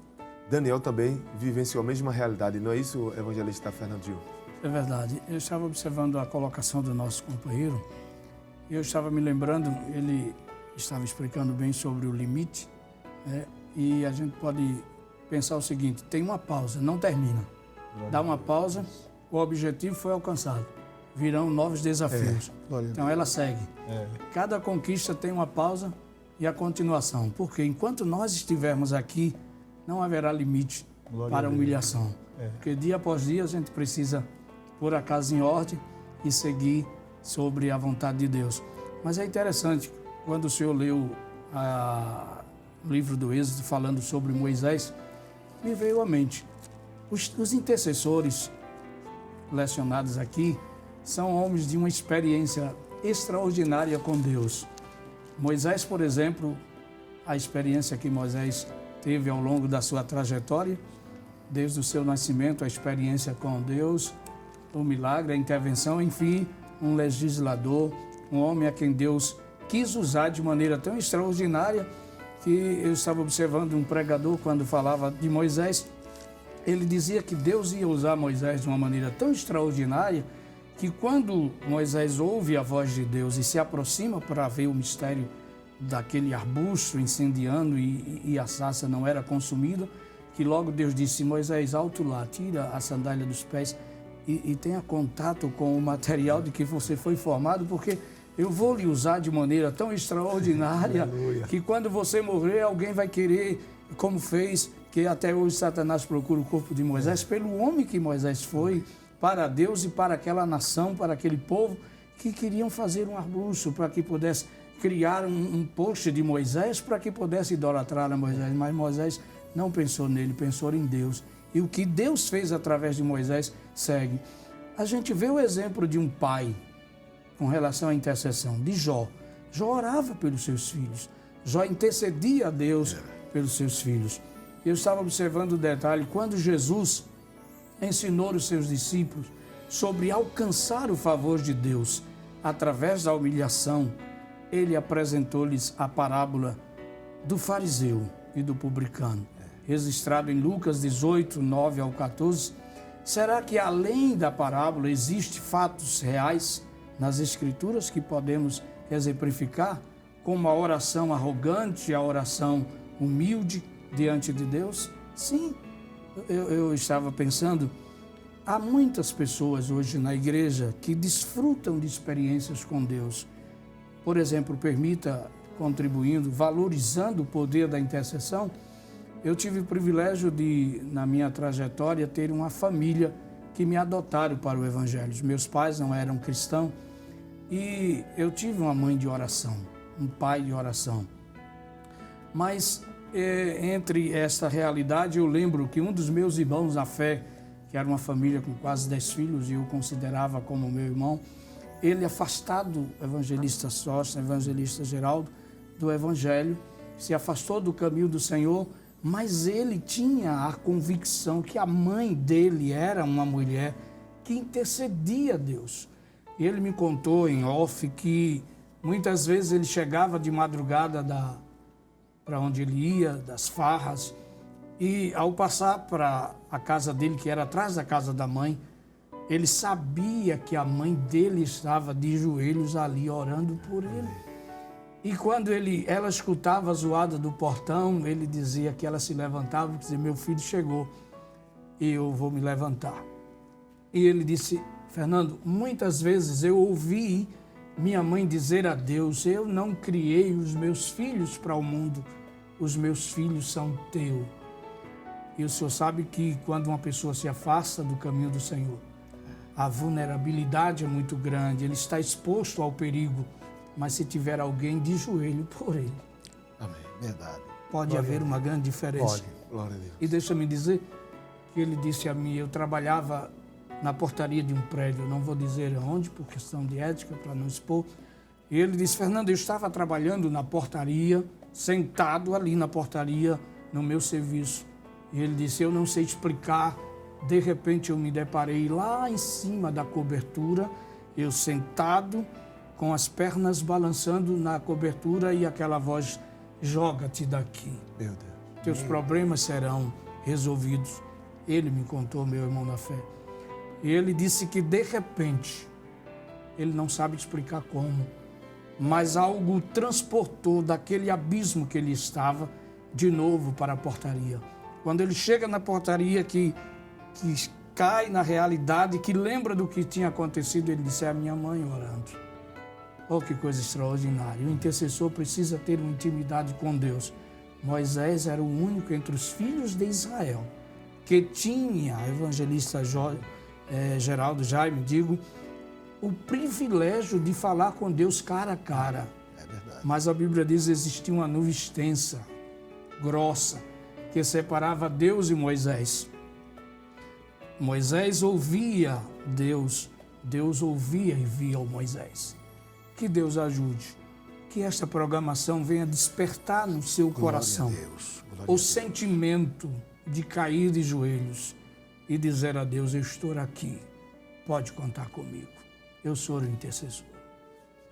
Daniel também vivenciou a mesma realidade. Não é isso, evangelista Fernandinho? É verdade. Eu estava observando a colocação do nosso companheiro e eu estava me lembrando, ele estava explicando bem sobre o limite, né? E a gente pode pensar o seguinte, tem uma pausa, não termina. Dá uma pausa, o objetivo foi alcançado. Virão novos desafios. Então ela segue. Cada conquista tem uma pausa e a continuação. Porque enquanto nós estivermos aqui, não haverá limite para a humilhação. Porque dia após dia a gente precisa pôr a casa em ordem e seguir sobre a vontade de Deus. Mas é interessante, quando o senhor leu o livro do Êxodo falando sobre Moisés, me veio à mente. Os intercessores lecionados aqui são homens de uma experiência extraordinária com Deus. Moisés, por exemplo, a experiência que Moisés teve ao longo da sua trajetória, desde o seu nascimento, a experiência com Deus, o milagre, a intervenção, enfim, um legislador, um homem a quem Deus quis usar de maneira tão extraordinária que eu estava observando um pregador quando falava de Moisés. Ele dizia que Deus ia usar Moisés de uma maneira tão extraordinária que quando Moisés ouve a voz de Deus e se aproxima para ver o mistério daquele arbusto incendiando e a sarça não era consumida, que logo Deus disse: Moisés, alto lá, tira a sandália dos pés e tenha contato com o material de que você foi formado, porque eu vou lhe usar de maneira tão extraordinária que quando você morrer, alguém vai querer, como fez, que até hoje Satanás procura o corpo de Moisés, pelo homem que Moisés foi para Deus e para aquela nação, para aquele povo que queriam fazer um arbusto para que pudesse criar um poste de Moisés para que pudesse idolatrar a Moisés. Mas Moisés não pensou nele, pensou em Deus. E o que Deus fez através de Moisés segue. A gente vê o exemplo de um pai com relação à intercessão, de Jó. Jó orava pelos seus filhos. Jó intercedia a Deus pelos seus filhos. Eu estava observando o detalhe, quando Jesus ensinou os seus discípulos sobre alcançar o favor de Deus através da humilhação, ele apresentou-lhes a parábola do fariseu e do publicano, registrado em Lucas 18, 9 ao 14. Será que além da parábola existem fatos reais nas Escrituras que podemos exemplificar como a oração arrogante, a oração humilde diante de Deus? Sim, eu estava pensando, há muitas pessoas hoje na igreja que desfrutam de experiências com Deus. Por exemplo, permita, contribuindo, valorizando o poder da intercessão, eu tive o privilégio de, na minha trajetória, ter uma família que me adotaram para o Evangelho. Os meus pais não eram cristãos e eu tive uma mãe de oração, um pai de oração. Mas entre esta realidade, eu lembro que um dos meus irmãos na fé, que era uma família com quase 10 filhos e eu considerava como meu irmão, ele afastado, evangelista Sócio, evangelista Geraldo, do Evangelho, se afastou do caminho do Senhor, mas ele tinha a convicção que a mãe dele era uma mulher que intercedia a Deus. E ele me contou em off que muitas vezes ele chegava de madrugada para onde ele ia, das farras, e ao passar para a casa dele, que era atrás da casa da mãe, ele sabia que a mãe dele estava de joelhos ali orando por ele. E quando ela escutava a zoada do portão, ele dizia que ela se levantava e dizia, meu filho chegou e eu vou me levantar. E ele disse, Fernando, muitas vezes eu ouvi minha mãe dizer a Deus, eu não criei os meus filhos para o mundo, os meus filhos são teus. E o senhor sabe que quando uma pessoa se afasta do caminho do Senhor, a vulnerabilidade é muito grande, ele está exposto ao perigo, mas se tiver alguém de joelho por ele, amém, verdade. Pode haver uma grande diferença. Pode, glória a Deus. E deixa-me dizer que ele disse a mim, eu trabalhava na portaria de um prédio, eu não vou dizer onde, por questão de ética, para não expor. E ele disse, Fernando, eu estava trabalhando na portaria, sentado ali na portaria, no meu serviço. E ele disse, eu não sei explicar, de repente eu me deparei lá em cima da cobertura, eu sentado, com as pernas balançando na cobertura e aquela voz, joga-te daqui. Meu Deus. Teus problemas serão resolvidos. Ele me contou, meu irmão da fé. E ele disse que de repente, ele não sabe explicar como, mas algo transportou daquele abismo que ele estava de novo para a portaria. Quando ele chega na portaria que cai na realidade, que lembra do que tinha acontecido, ele disse, é a minha mãe orando. Oh, que coisa extraordinária. O intercessor precisa ter uma intimidade com Deus. Moisés era o único entre os filhos de Israel que tinha, evangelista Geraldo Jaime, o privilégio de falar com Deus cara a cara. É verdade. Mas a Bíblia diz que existia uma nuvem extensa, grossa, que separava Deus e Moisés. Moisés ouvia Deus, Deus ouvia e via o Moisés. Que Deus ajude, que esta programação venha despertar no seu coração o sentimento de cair de joelhos e dizer a Deus, eu estou aqui, pode contar comigo, eu sou o intercessor.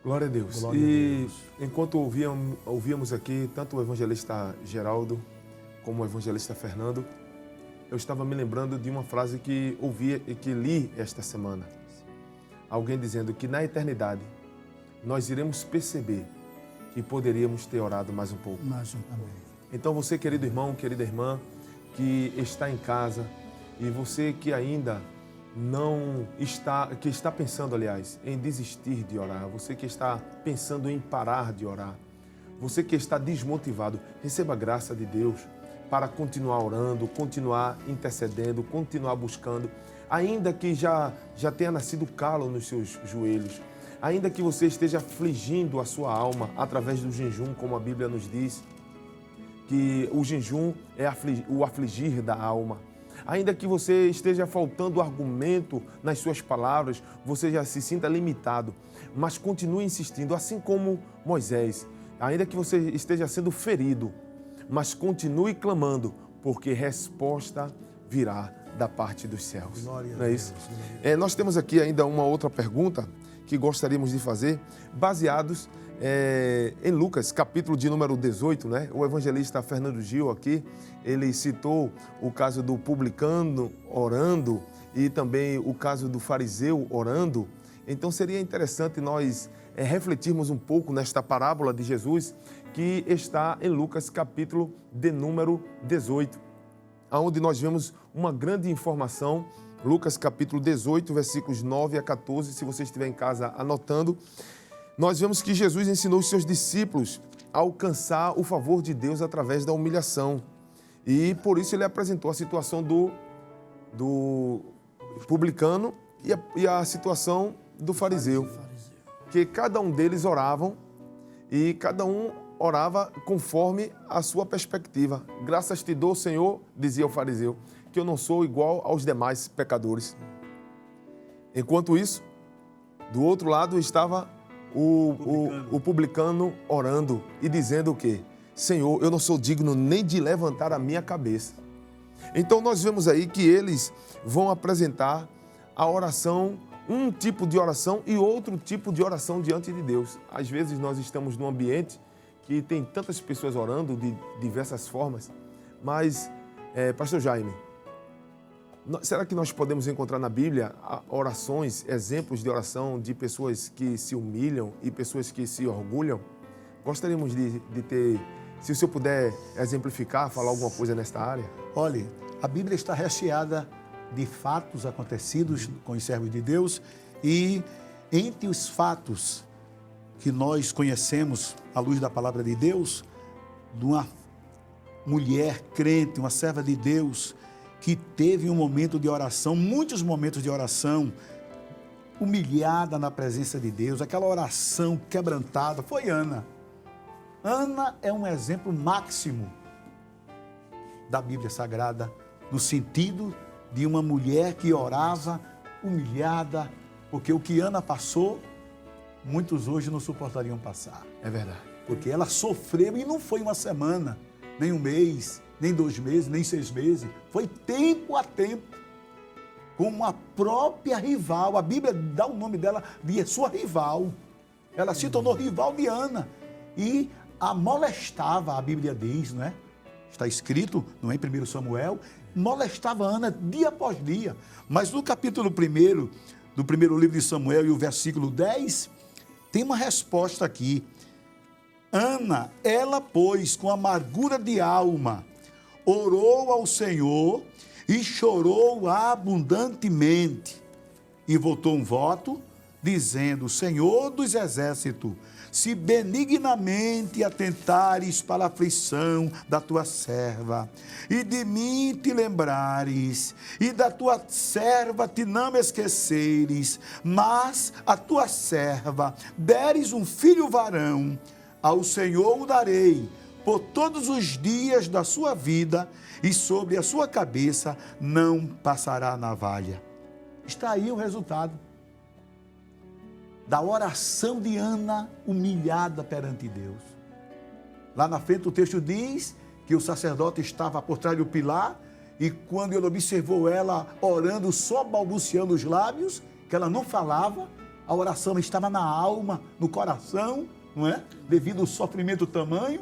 Glória a Deus. Glória a Deus. Enquanto ouvíamos aqui tanto o evangelista Geraldo como o evangelista Fernando, eu estava me lembrando de uma frase que ouvi e que li esta semana. Alguém dizendo que na eternidade nós iremos perceber que poderíamos ter orado mais um pouco. Então você, querido irmão, querida irmã, que está em casa e você que ainda que está pensando, aliás, em desistir de orar, você que está pensando em parar de orar, você que está desmotivado, receba a graça de Deus para continuar orando, continuar intercedendo, continuar buscando, ainda que já tenha nascido calo nos seus joelhos, ainda que você esteja afligindo a sua alma através do jejum, como a Bíblia nos diz, que o jejum é o afligir da alma. Ainda que você esteja faltando argumento nas suas palavras, você já se sinta limitado, mas continue insistindo, assim como Moisés. Ainda que você esteja sendo ferido, mas continue clamando, porque resposta virá da parte dos céus. Não é isso? Nós temos aqui ainda uma outra pergunta que gostaríamos de fazer, baseados em Lucas, capítulo de número 18, né? O evangelista Fernando Gil aqui, ele citou o caso do publicano orando e também o caso do fariseu orando, Então seria interessante nós refletirmos um pouco nesta parábola de Jesus que está em Lucas capítulo de número 18, onde nós vemos uma grande informação. Lucas capítulo 18, versículos 9 a 14, se você estiver em casa anotando, nós vemos que Jesus ensinou os seus discípulos a alcançar o favor de Deus através da humilhação. E por isso ele apresentou a situação do publicano e a situação do fariseu, que cada um deles oravam e cada um orava conforme a sua perspectiva. Graças te dou, Senhor, dizia o fariseu, que eu não sou igual aos demais pecadores. Enquanto isso, do outro lado estava o publicano orando e dizendo o quê? Senhor, eu não sou digno nem de levantar a minha cabeça. Então nós vemos aí que eles vão apresentar a oração, um tipo de oração e outro tipo de oração diante de Deus. Às vezes nós estamos num ambiente que tem tantas pessoas orando de diversas formas, mas, Pastor Jaime, será que nós podemos encontrar na Bíblia orações, exemplos de oração de pessoas que se humilham e pessoas que se orgulham? Gostaríamos de ter, se o senhor puder exemplificar, falar alguma coisa nesta área. Olha, a Bíblia está recheada de fatos acontecidos com os servos de Deus e entre os fatos que nós conhecemos à luz da palavra de Deus, de uma mulher crente, uma serva de Deus, que teve um momento de oração, muitos momentos de oração, humilhada na presença de Deus, aquela oração quebrantada, foi Ana. Ana é um exemplo máximo da Bíblia Sagrada, no sentido de uma mulher que orava humilhada, porque o que Ana passou, muitos hoje não suportariam passar. É verdade. Porque ela sofreu e não foi uma semana, nem um mês, nem 2 meses, nem 6 meses. Foi tempo a tempo, com a própria rival. A Bíblia dá o nome dela de sua rival. Ela se tornou rival de Ana e a molestava, a Bíblia diz, não é? Está escrito, não é, em 1 Samuel, molestava Ana dia após dia. Mas no capítulo 1 do primeiro livro de Samuel e o versículo 10, tem uma resposta aqui. Ana, ela, pois, com amargura de alma, orou ao Senhor e chorou abundantemente. E votou um voto, dizendo: Senhor dos exércitos, se benignamente atentares para a aflição da tua serva, e de mim te lembrares, e da tua serva te não esqueceres, mas a tua serva deres um filho varão, ao Senhor o darei por todos os dias da sua vida, e sobre a sua cabeça não passará navalha. Está aí o resultado da oração de Ana humilhada perante Deus. Lá na frente o texto diz que o sacerdote estava por trás do pilar e quando ele observou ela orando, só balbuciando os lábios, que ela não falava, a oração estava na alma, no coração, não é? Devido ao sofrimento tamanho,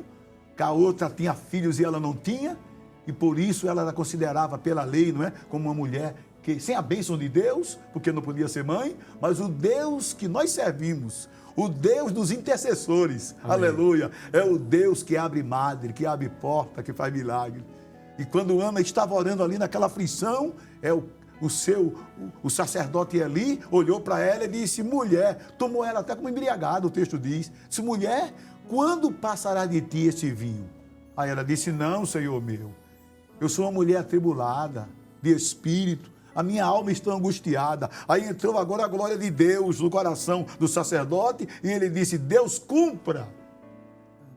que a outra tinha filhos e ela não tinha, e por isso ela era considerada pela lei, não é? Como uma mulher que, sem a bênção de Deus, porque não podia ser mãe, mas o Deus que nós servimos, o Deus dos intercessores, amém, aleluia, é o Deus que abre madre, que abre porta, que faz milagre. E quando Ana estava orando ali naquela aflição, o sacerdote Eli olhou para ela e disse: mulher, tomou ela até como embriagada, o texto diz, disse: mulher, quando passará de ti esse vinho? Aí ela disse: não, Senhor meu, eu sou uma mulher atribulada de espírito, a minha alma está angustiada. Aí entrou agora a glória de Deus no coração do sacerdote e ele disse: Deus cumpra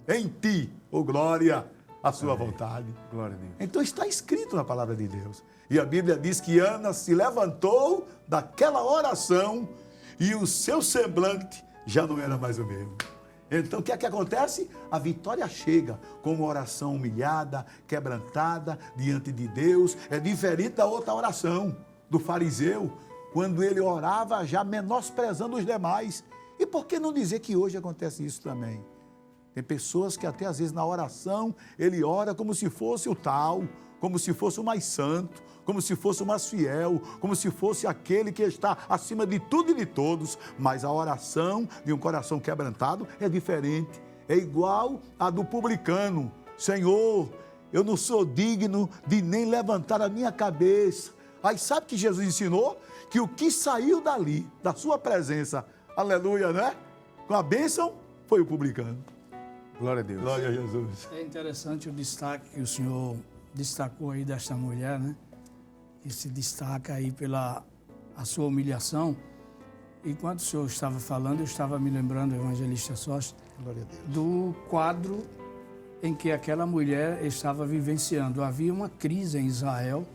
em ti, ô glória, a sua vontade. Glória a Deus. Então está escrito na palavra de Deus. E a Bíblia diz que Ana se levantou daquela oração e o seu semblante já não era mais o mesmo. Então, o que é que acontece? A vitória chega com uma oração humilhada, quebrantada, diante de Deus. É diferente da outra oração do fariseu, quando ele orava já menosprezando os demais. E por que não dizer que hoje acontece isso também? Tem pessoas que até às vezes na oração, ele ora como se fosse o tal, como se fosse o mais santo, como se fosse o mais fiel, como se fosse aquele que está acima de tudo e de todos. Mas a oração de um coração quebrantado é diferente, é igual à do publicano. Senhor, eu não sou digno de nem levantar a minha cabeça. Aí sabe que Jesus ensinou? Que o que saiu dali, da sua presença, aleluia, né? Com a bênção, foi o publicano. Glória a Deus. Glória a Jesus. É interessante o destaque que o senhor destacou aí desta mulher, né? Que se destaca aí pela a sua humilhação. Enquanto o senhor estava falando, eu estava me lembrando, evangelista Sóstenes, Glória a Deus. do quadro em que aquela mulher estava vivenciando. Havia uma crise em Israel,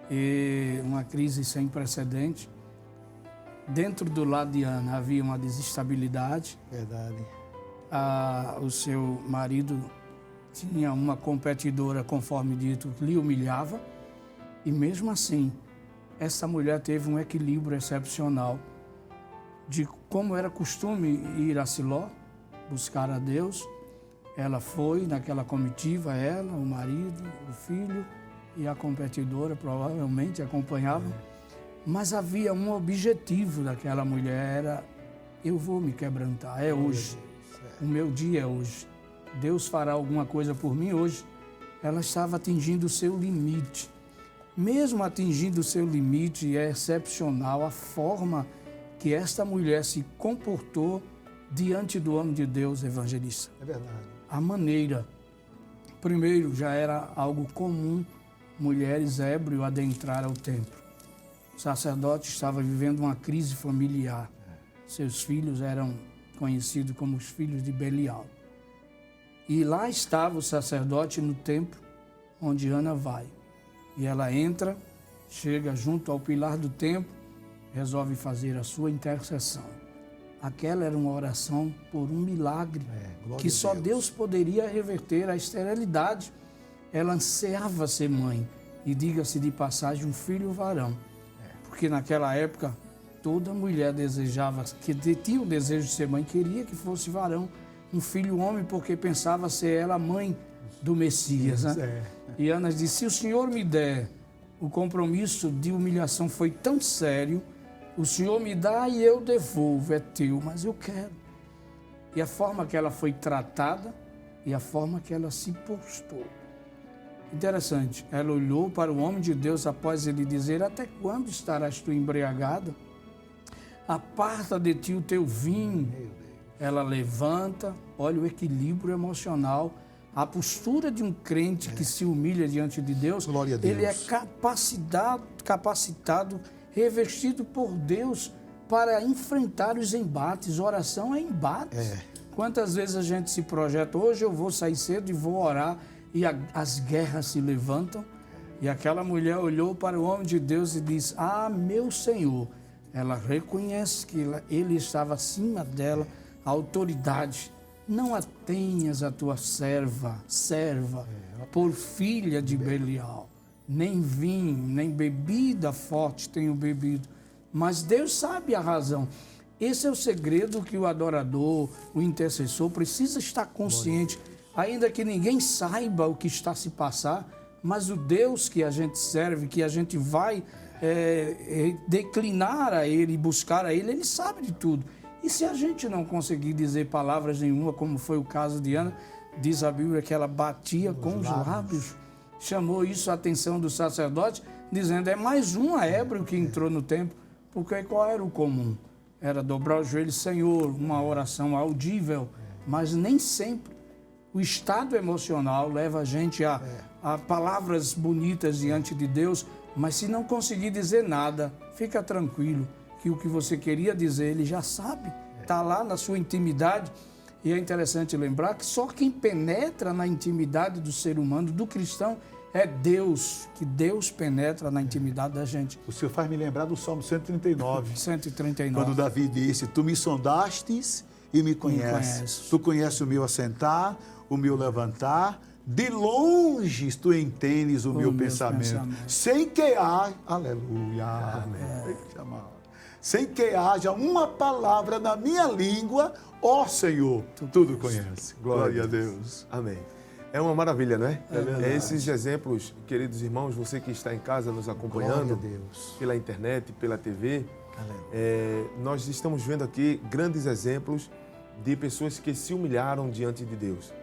e uma crise sem precedente. Dentro do lado de Ana havia uma desestabilidade. Verdade. O seu marido tinha uma competidora, conforme dito, que lhe humilhava. E mesmo assim, essa mulher teve um equilíbrio excepcional de como era costume ir a Siló, buscar a Deus. Ela foi naquela comitiva, ela, o marido, o filho e a competidora provavelmente acompanhavam. Mas havia um objetivo daquela mulher, era: eu vou me quebrantar, é hoje, o meu dia é hoje. Deus fará alguma coisa por mim hoje. Ela estava atingindo o seu limite. Mesmo atingindo o seu limite, é excepcional a forma que esta mulher se comportou diante do homem de Deus, evangelista. É verdade. A maneira. Primeiro, já era algo comum mulheres ébrias adentrar ao templo. O sacerdote estava vivendo uma crise familiar. Seus filhos eram conhecidos como os filhos de Belial. E lá estava o sacerdote no templo onde Ana vai. E ela entra, chega junto ao pilar do templo, resolve fazer a sua intercessão. Aquela era uma oração por um milagre que só Deus poderia reverter a esterilidade. Ela ansiava ser mãe e, diga-se de passagem, um filho varão. Porque naquela época toda mulher desejava, que tinha o desejo de ser mãe, queria que fosse varão, um filho homem, porque pensava ser ela a mãe do Messias. Né? E Ana disse: se o Senhor me der, o compromisso de humilhação foi tão sério, o Senhor me dá e eu devolvo, é teu, mas eu quero. E a forma que ela foi tratada e a forma que ela se postou. Interessante, ela olhou para o homem de Deus após ele dizer: até quando estarás tu embriagada? Aparta de ti o teu vinho. Ela levanta, olha o equilíbrio emocional, a postura de um crente que se humilha diante de Deus. Glória a Deus. Ele é capacitado, revestido por Deus para enfrentar os embates. Oração é embate. Quantas vezes a gente se projeta: hoje eu vou sair cedo e vou orar, e as guerras se levantam. E aquela mulher olhou para o homem de Deus e disse: ah, meu Senhor. Ela reconhece que ele estava acima dela, a autoridade. Não a tenhas a tua serva, por filha de Belial. Nem vinho, nem bebida forte tenho bebido. Mas Deus sabe a razão. Esse é o segredo que o adorador, o intercessor, precisa estar consciente. Ainda que ninguém saiba o que está a se passar, mas o Deus que a gente serve, que a gente vai declinar a Ele, buscar a Ele, Ele sabe de tudo. E se a gente não conseguir dizer palavras nenhuma, como foi o caso de Ana, diz a Bíblia que ela batia com os lábios. Chamou isso a atenção do sacerdote, dizendo: é mais um ébrio que entrou no templo. Porque qual era o comum? Era dobrar o joelho: Senhor, uma oração audível, mas nem sempre. O estado emocional leva a gente a palavras bonitas diante de Deus, mas se não conseguir dizer nada, fica tranquilo, que o que você queria dizer, Ele já sabe, está lá na sua intimidade. E é interessante lembrar que só quem penetra na intimidade do ser humano, do cristão, é Deus, que Deus penetra na intimidade da gente. O senhor faz me lembrar do Salmo 139. 139. Quando Davi disse: tu me sondastes e me conheces. Tu conheces o meu assentar, o meu levantar. De longe tu entendes o meu pensamento. Sem que haja, aleluia, sem que haja uma palavra na minha língua, ó Senhor, tudo conhece. Glória a Deus. Amém. É uma maravilha, não é? verdade. Esses exemplos, queridos irmãos, você que está em casa nos acompanhando, Glória a Deus. pela internet, pela TV, Aleluia. nós estamos vendo aqui grandes exemplos de pessoas que se humilharam diante de Deus.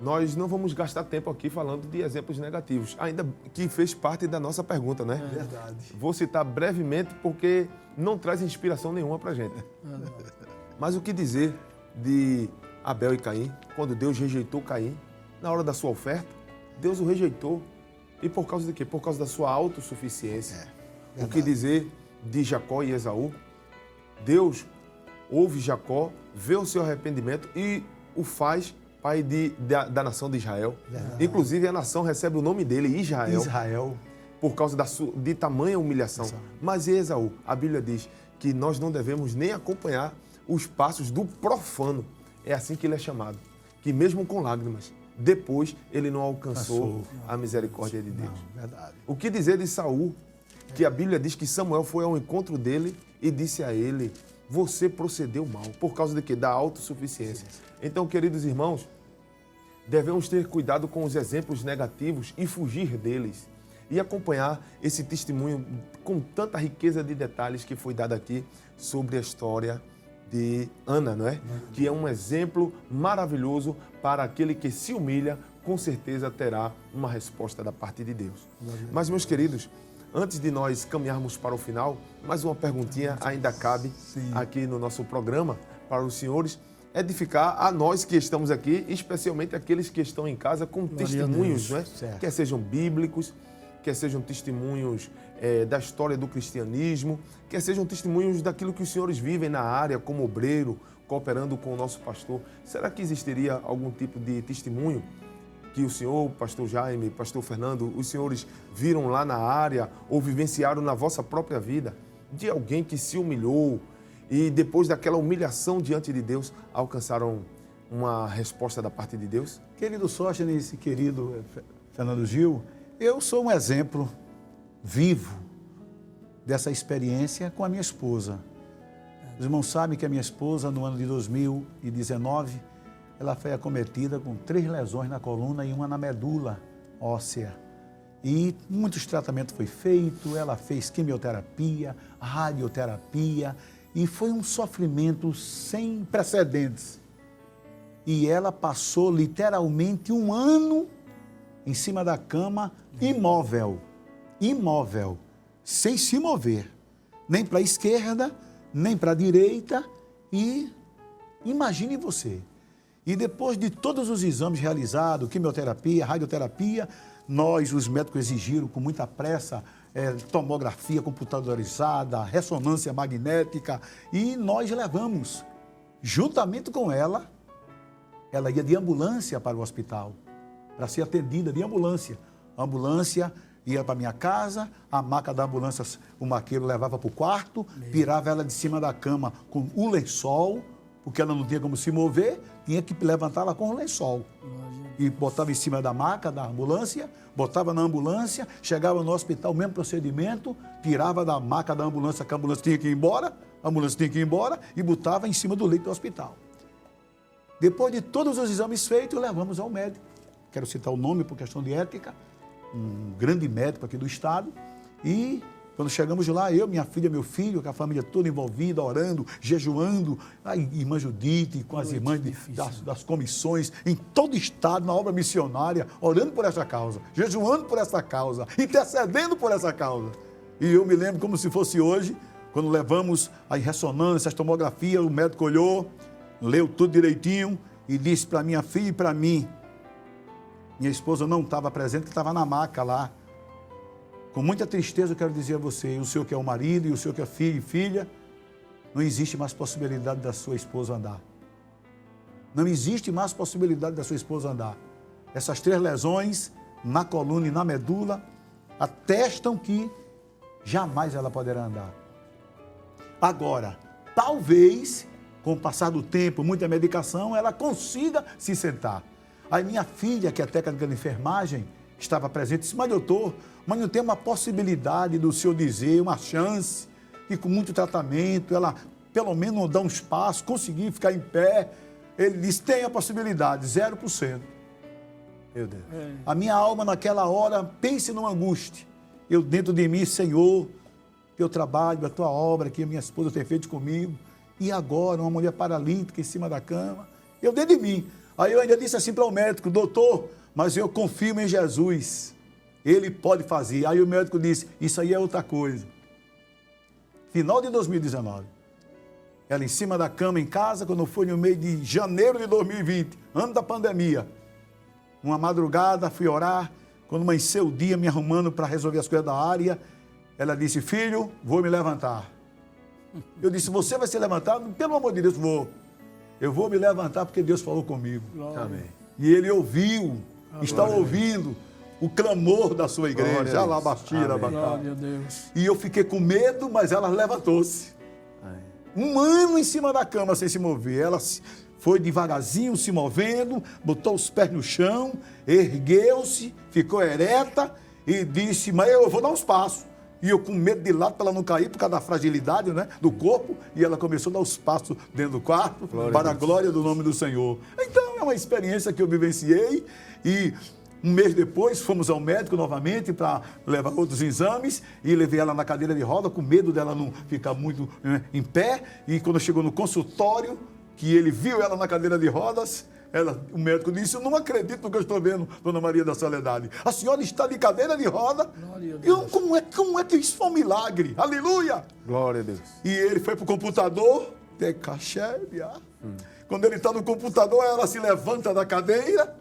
Nós não vamos gastar tempo aqui falando de exemplos negativos, ainda que fez parte da nossa pergunta, né? Verdade. Vou citar brevemente porque não traz inspiração nenhuma para a gente. Mas o que dizer de Abel e Caim, quando Deus rejeitou Caim, na hora da sua oferta, Deus o rejeitou. E por causa de quê? Por causa da sua autossuficiência. O que dizer de Jacó e Esaú? Deus ouve Jacó, vê o seu arrependimento e o faz pai da nação de Israel. Verdade. Inclusive, a nação recebe o nome dele, Israel, Israel. por causa de tamanha humilhação. Exato. Mas e Esaú? A Bíblia diz que nós não devemos nem acompanhar os passos do profano. É assim que ele é chamado. Que mesmo com lágrimas, depois ele não alcançou a misericórdia de Deus. Não, verdade. O que dizer de Saul? Que a Bíblia diz que Samuel foi ao encontro dele e disse a ele: você procedeu mal. Por causa de quê? Da autossuficiência. Então, queridos irmãos, devemos ter cuidado com os exemplos negativos e fugir deles. E acompanhar esse testemunho com tanta riqueza de detalhes que foi dado aqui sobre a história de Ana, não é? Que é um exemplo maravilhoso para aquele que se humilha, com certeza terá uma resposta da parte de Deus. Mas, meus queridos, antes de nós caminharmos para o final, mais uma perguntinha ainda cabe aqui no nosso programa para os senhores edificar a nós que estamos aqui, especialmente aqueles que estão em casa com testemunhos, não é? Quer sejam bíblicos, quer sejam testemunhos da história do cristianismo, quer sejam testemunhos daquilo que os senhores vivem na área como obreiro, cooperando com o nosso pastor. Será que existiria algum tipo de testemunho que o senhor, pastor Jaime, pastor Fernando, os senhores viram lá na área ou vivenciaram na vossa própria vida de alguém que se humilhou e depois daquela humilhação diante de Deus alcançaram uma resposta da parte de Deus? Querido Sóstenes e querido Fernando Gil, eu sou um exemplo vivo dessa experiência com a minha esposa. Os irmãos sabem que a minha esposa, no ano de 2019, ela foi acometida com 3 lesões na coluna e uma na medula óssea. E muitos tratamentos foi feito, ela fez quimioterapia, radioterapia, e foi um sofrimento sem precedentes. E ela passou literalmente 1 ano em cima da cama, imóvel, sem se mover, nem para a esquerda, nem para a direita, e imagine você. E depois de todos os exames realizados, quimioterapia, radioterapia, nós, os médicos, exigiram com muita pressa tomografia computadorizada, ressonância magnética, e nós levamos, juntamente com ela ia de ambulância para o hospital, para ser atendida de ambulância. A ambulância ia para minha casa, a maca da ambulância, o maqueiro levava para o quarto, tirava ela de cima da cama com o lençol, porque ela não tinha como se mover, tinha que levantá-la com o lençol. E botava em cima da maca da ambulância, botava na ambulância, chegava no hospital, mesmo procedimento, tirava da maca da ambulância, que a ambulância tinha que ir embora, e botava em cima do leito do hospital. Depois de todos os exames feitos, levamos ao médico. Quero citar o nome por questão de ética, um grande médico aqui do estado, e quando chegamos lá, eu, minha filha, meu filho, com a família toda envolvida, orando, jejuando, a irmã Judite, com as irmãs das comissões, em todo o estado, na obra missionária, orando por essa causa, jejuando por essa causa, intercedendo por essa causa. E eu me lembro como se fosse hoje, quando levamos as ressonâncias, as tomografias, o médico olhou, leu tudo direitinho e disse para minha filha e para mim, minha esposa não estava presente, que estava na maca lá. Com muita tristeza eu quero dizer a você, o senhor que é o marido e o senhor que é filho e filha, não existe mais possibilidade da sua esposa andar. Não existe mais possibilidade da sua esposa andar. Essas 3 lesões na coluna e na medula atestam que jamais ela poderá andar. Agora, talvez, com o passar do tempo, muita medicação, ela consiga se sentar. Aí minha filha, que é técnica de enfermagem, estava presente, disse, mas doutor, mas não tem uma possibilidade do senhor dizer, uma chance, e com muito tratamento, ela pelo menos dar um espaço, conseguir ficar em pé. Ele disse, tem a possibilidade, 0%. Meu Deus. A minha alma naquela hora, pense numa angústia. Eu dentro de mim, Senhor, teu trabalho, a tua obra que a minha esposa tem feito comigo. E agora, uma mulher paralítica em cima da cama. Eu dentro de mim. Aí eu ainda disse assim para o médico, doutor, mas eu confio em Jesus. Ele pode fazer. Aí o médico disse, isso aí é outra coisa. Final de 2019. Ela em cima da cama em casa, quando foi no mês de janeiro de 2020, ano da pandemia. Uma madrugada, fui orar. Quando amanheceu o dia, me arrumando para resolver as coisas da área, ela disse, filho, vou me levantar. Eu disse, você vai se levantar? Pelo amor de Deus, vou. Eu vou me levantar porque Deus falou comigo. Amém. E ele ouviu, está ouvindo o clamor da sua igreja. Glória a Deus. E eu fiquei com medo, mas ela levantou-se. Um ano em cima da cama sem se mover. Ela foi devagarzinho se movendo, botou os pés no chão, ergueu-se, ficou ereta e disse, mas eu vou dar uns passos. E eu com medo de lado para ela não cair por causa da fragilidade, né, do corpo. E ela começou a dar os passos dentro do quarto para a glória do nome do Senhor. Então é uma experiência que eu vivenciei e um mês depois fomos ao médico novamente para levar outros exames e levei ela na cadeira de roda com medo dela não ficar muito em pé. E quando chegou no consultório, que ele viu ela na cadeira de rodas, o médico disse, eu não acredito no que eu estou vendo, Dona Maria da Soledade. A senhora está de cadeira de roda. Como é que isso foi um milagre? Aleluia! Glória a Deus. E ele foi para o computador, Quando ele está no computador, ela se levanta da cadeira.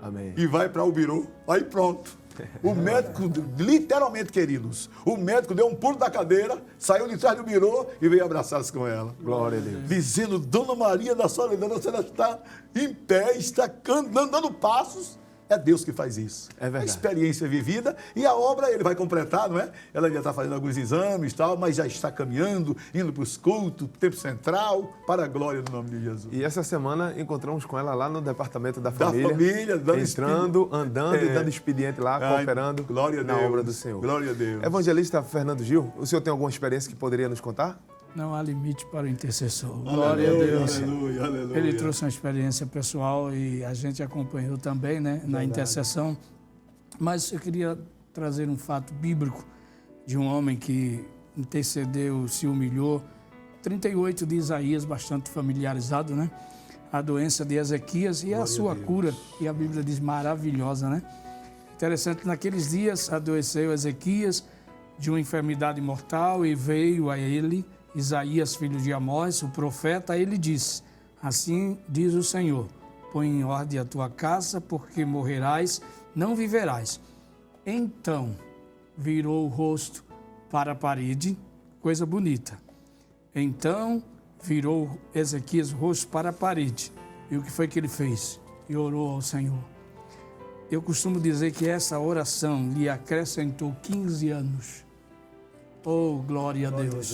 Amém. E vai para o birô. Aí pronto. O médico, literalmente, queridos, o médico deu um pulo da cadeira, saiu de trás do birô e veio abraçar-se com ela. Glória a Deus. Dizendo, Dona Maria da Soledade, a senhora está em pé, está dando passos. É Deus que faz isso. É verdade. A experiência vivida e a obra ele vai completar, não é? Ela ainda está fazendo alguns exames e tal, mas já está caminhando, indo para os cultos, tempo central, para a glória do nome de Jesus. E essa semana encontramos com ela lá no departamento da Da família. família, dando entrando, andando e dando expediente lá, cooperando glória a na Deus. obra do Senhor. Glória a Deus. Evangelista Fernando Gil, o senhor tem alguma experiência que poderia nos contar? Não há limite para o intercessor. Glória a Deus. Aleluia, aleluia. Ele trouxe uma experiência pessoal e a gente acompanhou também, né, na intercessão. Mas eu queria trazer um fato bíblico de um homem que intercedeu, se humilhou. 38 de Isaías, bastante familiarizado, né? A doença de Ezequias e a sua cura, e a Bíblia diz maravilhosa, né? Interessante, naqueles dias adoeceu Ezequias de uma enfermidade mortal e veio a ele Isaías, filho de Amós, o profeta, ele disse, assim diz o Senhor, põe em ordem a tua casa, porque morrerás, não viverás. Então, virou o rosto para a parede, coisa bonita. Então, virou Ezequias o rosto para a parede. E o que foi que ele fez? E orou ao Senhor. Eu costumo dizer que essa oração lhe acrescentou 15 anos. Oh, glória a Deus.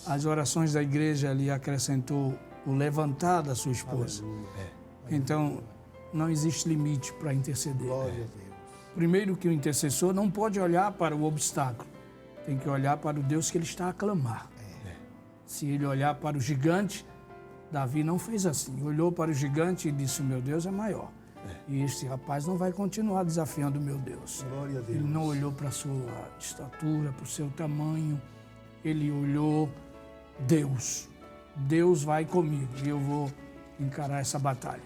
As orações da igreja lhe acrescentou o levantar da sua esposa. Então, não existe limite para interceder. Primeiro que o intercessor não pode olhar para o obstáculo. Tem que olhar para o Deus que ele está a clamar. Se ele olhar para o gigante, Davi não fez assim. Olhou para o gigante e disse, meu Deus é maior. E este rapaz não vai continuar desafiando o meu Deus. Glória a Deus. Ele não olhou para a sua estatura, para o seu tamanho. Ele olhou, Deus. Deus vai comigo e eu vou encarar essa batalha.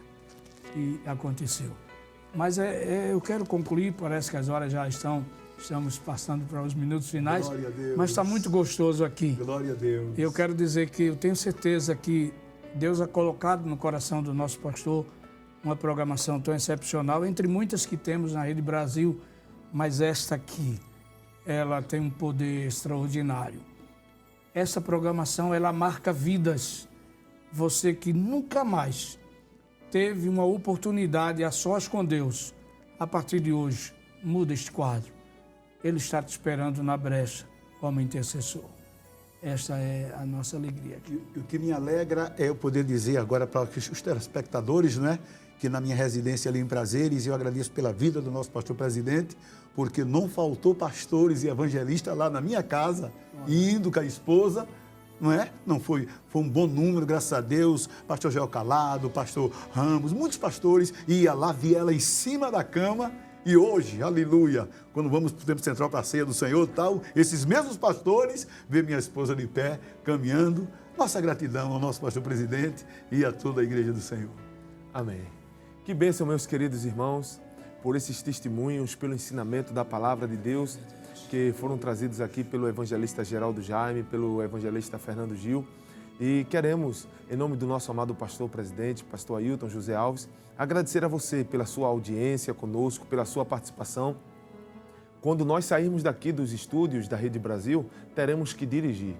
E aconteceu. Mas eu quero concluir, parece que as horas já estamos passando para os minutos finais. Glória a Deus. Mas está muito gostoso aqui. Glória a Deus. Eu quero dizer que eu tenho certeza que Deus ha colocado no coração do nosso pastor uma programação tão excepcional, entre muitas que temos na Rede Brasil, mas esta aqui, ela tem um poder extraordinário. Essa programação, ela marca vidas. Você que nunca mais teve uma oportunidade a sós com Deus, a partir de hoje, muda este quadro. Ele está te esperando na brecha como intercessor. Esta é a nossa alegria aqui. O que me alegra é eu poder dizer agora para os telespectadores, né, que na minha residência ali em Prazeres, eu agradeço pela vida do nosso pastor presidente, porque não faltou pastores e evangelistas lá na minha casa, indo com a esposa, não é? Não foi um bom número, graças a Deus. Pastor Joel Calado, pastor Ramos, muitos pastores, ia lá, via ela em cima da cama. E hoje, aleluia, quando vamos para o tempo central para a ceia do Senhor, tal, esses mesmos pastores vê minha esposa de pé, caminhando. Nossa gratidão ao nosso pastor presidente e a toda a igreja do Senhor. Amém. Que bênção, meus queridos irmãos, por esses testemunhos, pelo ensinamento da palavra de Deus que foram trazidos aqui pelo evangelista Geraldo Jaime, pelo evangelista Fernando Gil. E queremos, em nome do nosso amado pastor presidente, pastor Ailton José Alves, agradecer a você pela sua audiência conosco, pela sua participação. Quando nós sairmos daqui dos estúdios da Rede Brasil, teremos que dirigir.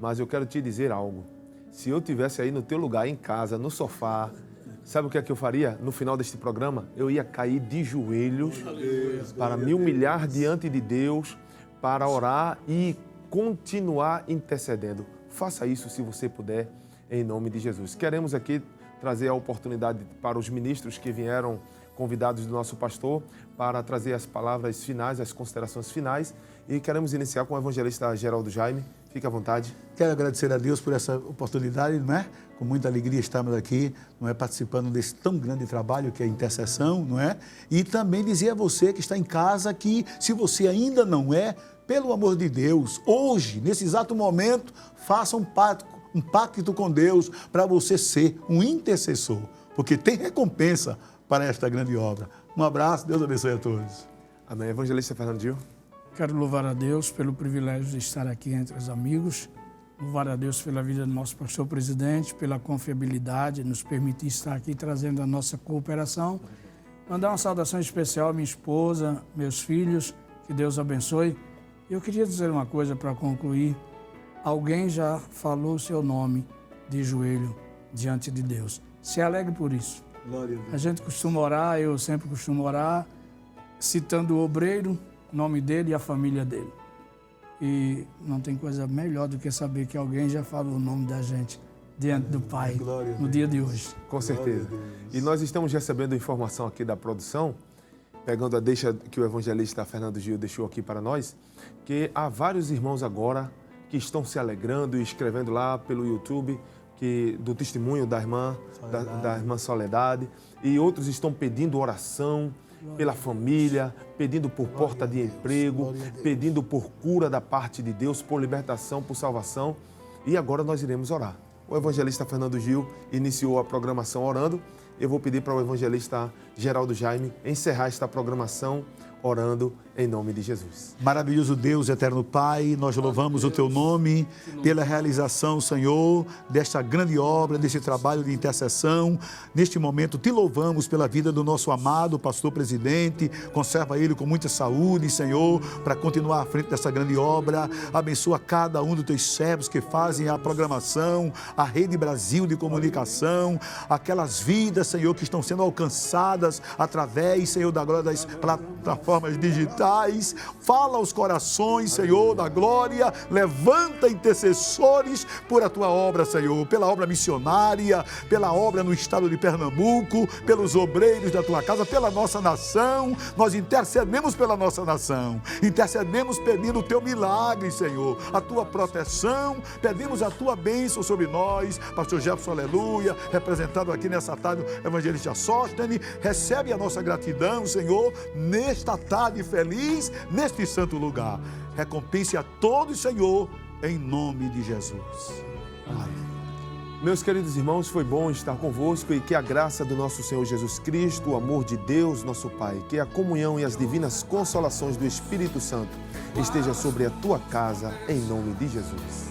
Mas eu quero te dizer algo. Se eu estivesse aí no teu lugar, em casa, no sofá, sabe o que é que eu faria no final deste programa? Eu ia cair de joelhos para me humilhar diante de Deus, para orar e continuar intercedendo. Faça isso se você puder, em nome de Jesus. Queremos aqui trazer a oportunidade para os ministros que vieram convidados do nosso pastor para trazer as palavras finais, as considerações finais. E queremos iniciar com o evangelista Geraldo Jaime. Fique à vontade. Quero agradecer a Deus por essa oportunidade, não é? Com muita alegria estamos aqui, não é? Participando desse tão grande trabalho que é a intercessão, não é? E também dizer a você que está em casa que, se você ainda não é, pelo amor de Deus, hoje, nesse exato momento, faça um pacto com Deus para você ser um intercessor, porque tem recompensa para esta grande obra. Um abraço, Deus abençoe a todos. Amém. Evangelista Fernando Gil. Quero louvar a Deus pelo privilégio de estar aqui entre os amigos, louvar a Deus pela vida do nosso pastor presidente, pela confiabilidade, nos permitir estar aqui trazendo a nossa cooperação. Mandar uma saudação especial à minha esposa, meus filhos, que Deus abençoe. Eu queria dizer uma coisa para concluir. Alguém já falou o seu nome de joelho diante de Deus. Se alegre por isso. Glória a Deus. A gente costuma orar, eu sempre costumo orar, citando o obreiro, o nome dele e a família dele. E não tem coisa melhor do que saber que alguém já falou o nome da gente diante do Pai no dia de hoje. Com certeza. E nós estamos recebendo informação aqui da produção, pegando a deixa que o evangelista Fernando Gil deixou aqui para nós, que há vários irmãos agora que estão se alegrando e escrevendo lá pelo YouTube do testemunho da irmã Soledade, e outros estão pedindo oração pela família, pedindo por porta de emprego, pedindo por cura da parte de Deus, por libertação, por salvação. E agora nós iremos orar. O evangelista Fernando Gil iniciou a programação orando. Eu vou pedir para o evangelista Geraldo Jaime encerrar esta programação orando em nome de Jesus. Maravilhoso Deus, eterno Pai, nós louvamos o Teu nome pela realização, Senhor, desta grande obra, deste trabalho de intercessão. Neste momento, Te louvamos pela vida do nosso amado pastor presidente. Conserva ele com muita saúde, Senhor, para continuar à frente dessa grande obra. Abençoa cada um dos Teus servos que fazem a programação, a Rede Brasil de Comunicação, aquelas vidas, Senhor, que estão sendo alcançadas através, Senhor, da glória das plataformas digitais. Fala aos corações, Senhor, da glória. Levanta intercessores por a Tua obra, Senhor, pela obra missionária, pela obra no estado de Pernambuco, pelos obreiros da Tua casa, pela nossa nação. Nós intercedemos pela nossa nação, intercedemos pedindo o Teu milagre, Senhor, a Tua proteção, pedimos a Tua bênção sobre nós. Pastor Jefferson, aleluia, representado aqui nessa tarde, o evangelista Sóstene, recebe a nossa gratidão, Senhor, nesta tarde feliz, neste santo lugar. Recompense a todos, Senhor, em nome de Jesus. Amém. Meus queridos irmãos, foi bom estar convosco e que a graça do nosso Senhor Jesus Cristo, o amor de Deus, nosso Pai, que a comunhão e as divinas consolações do Espírito Santo esteja sobre a tua casa, em nome de Jesus.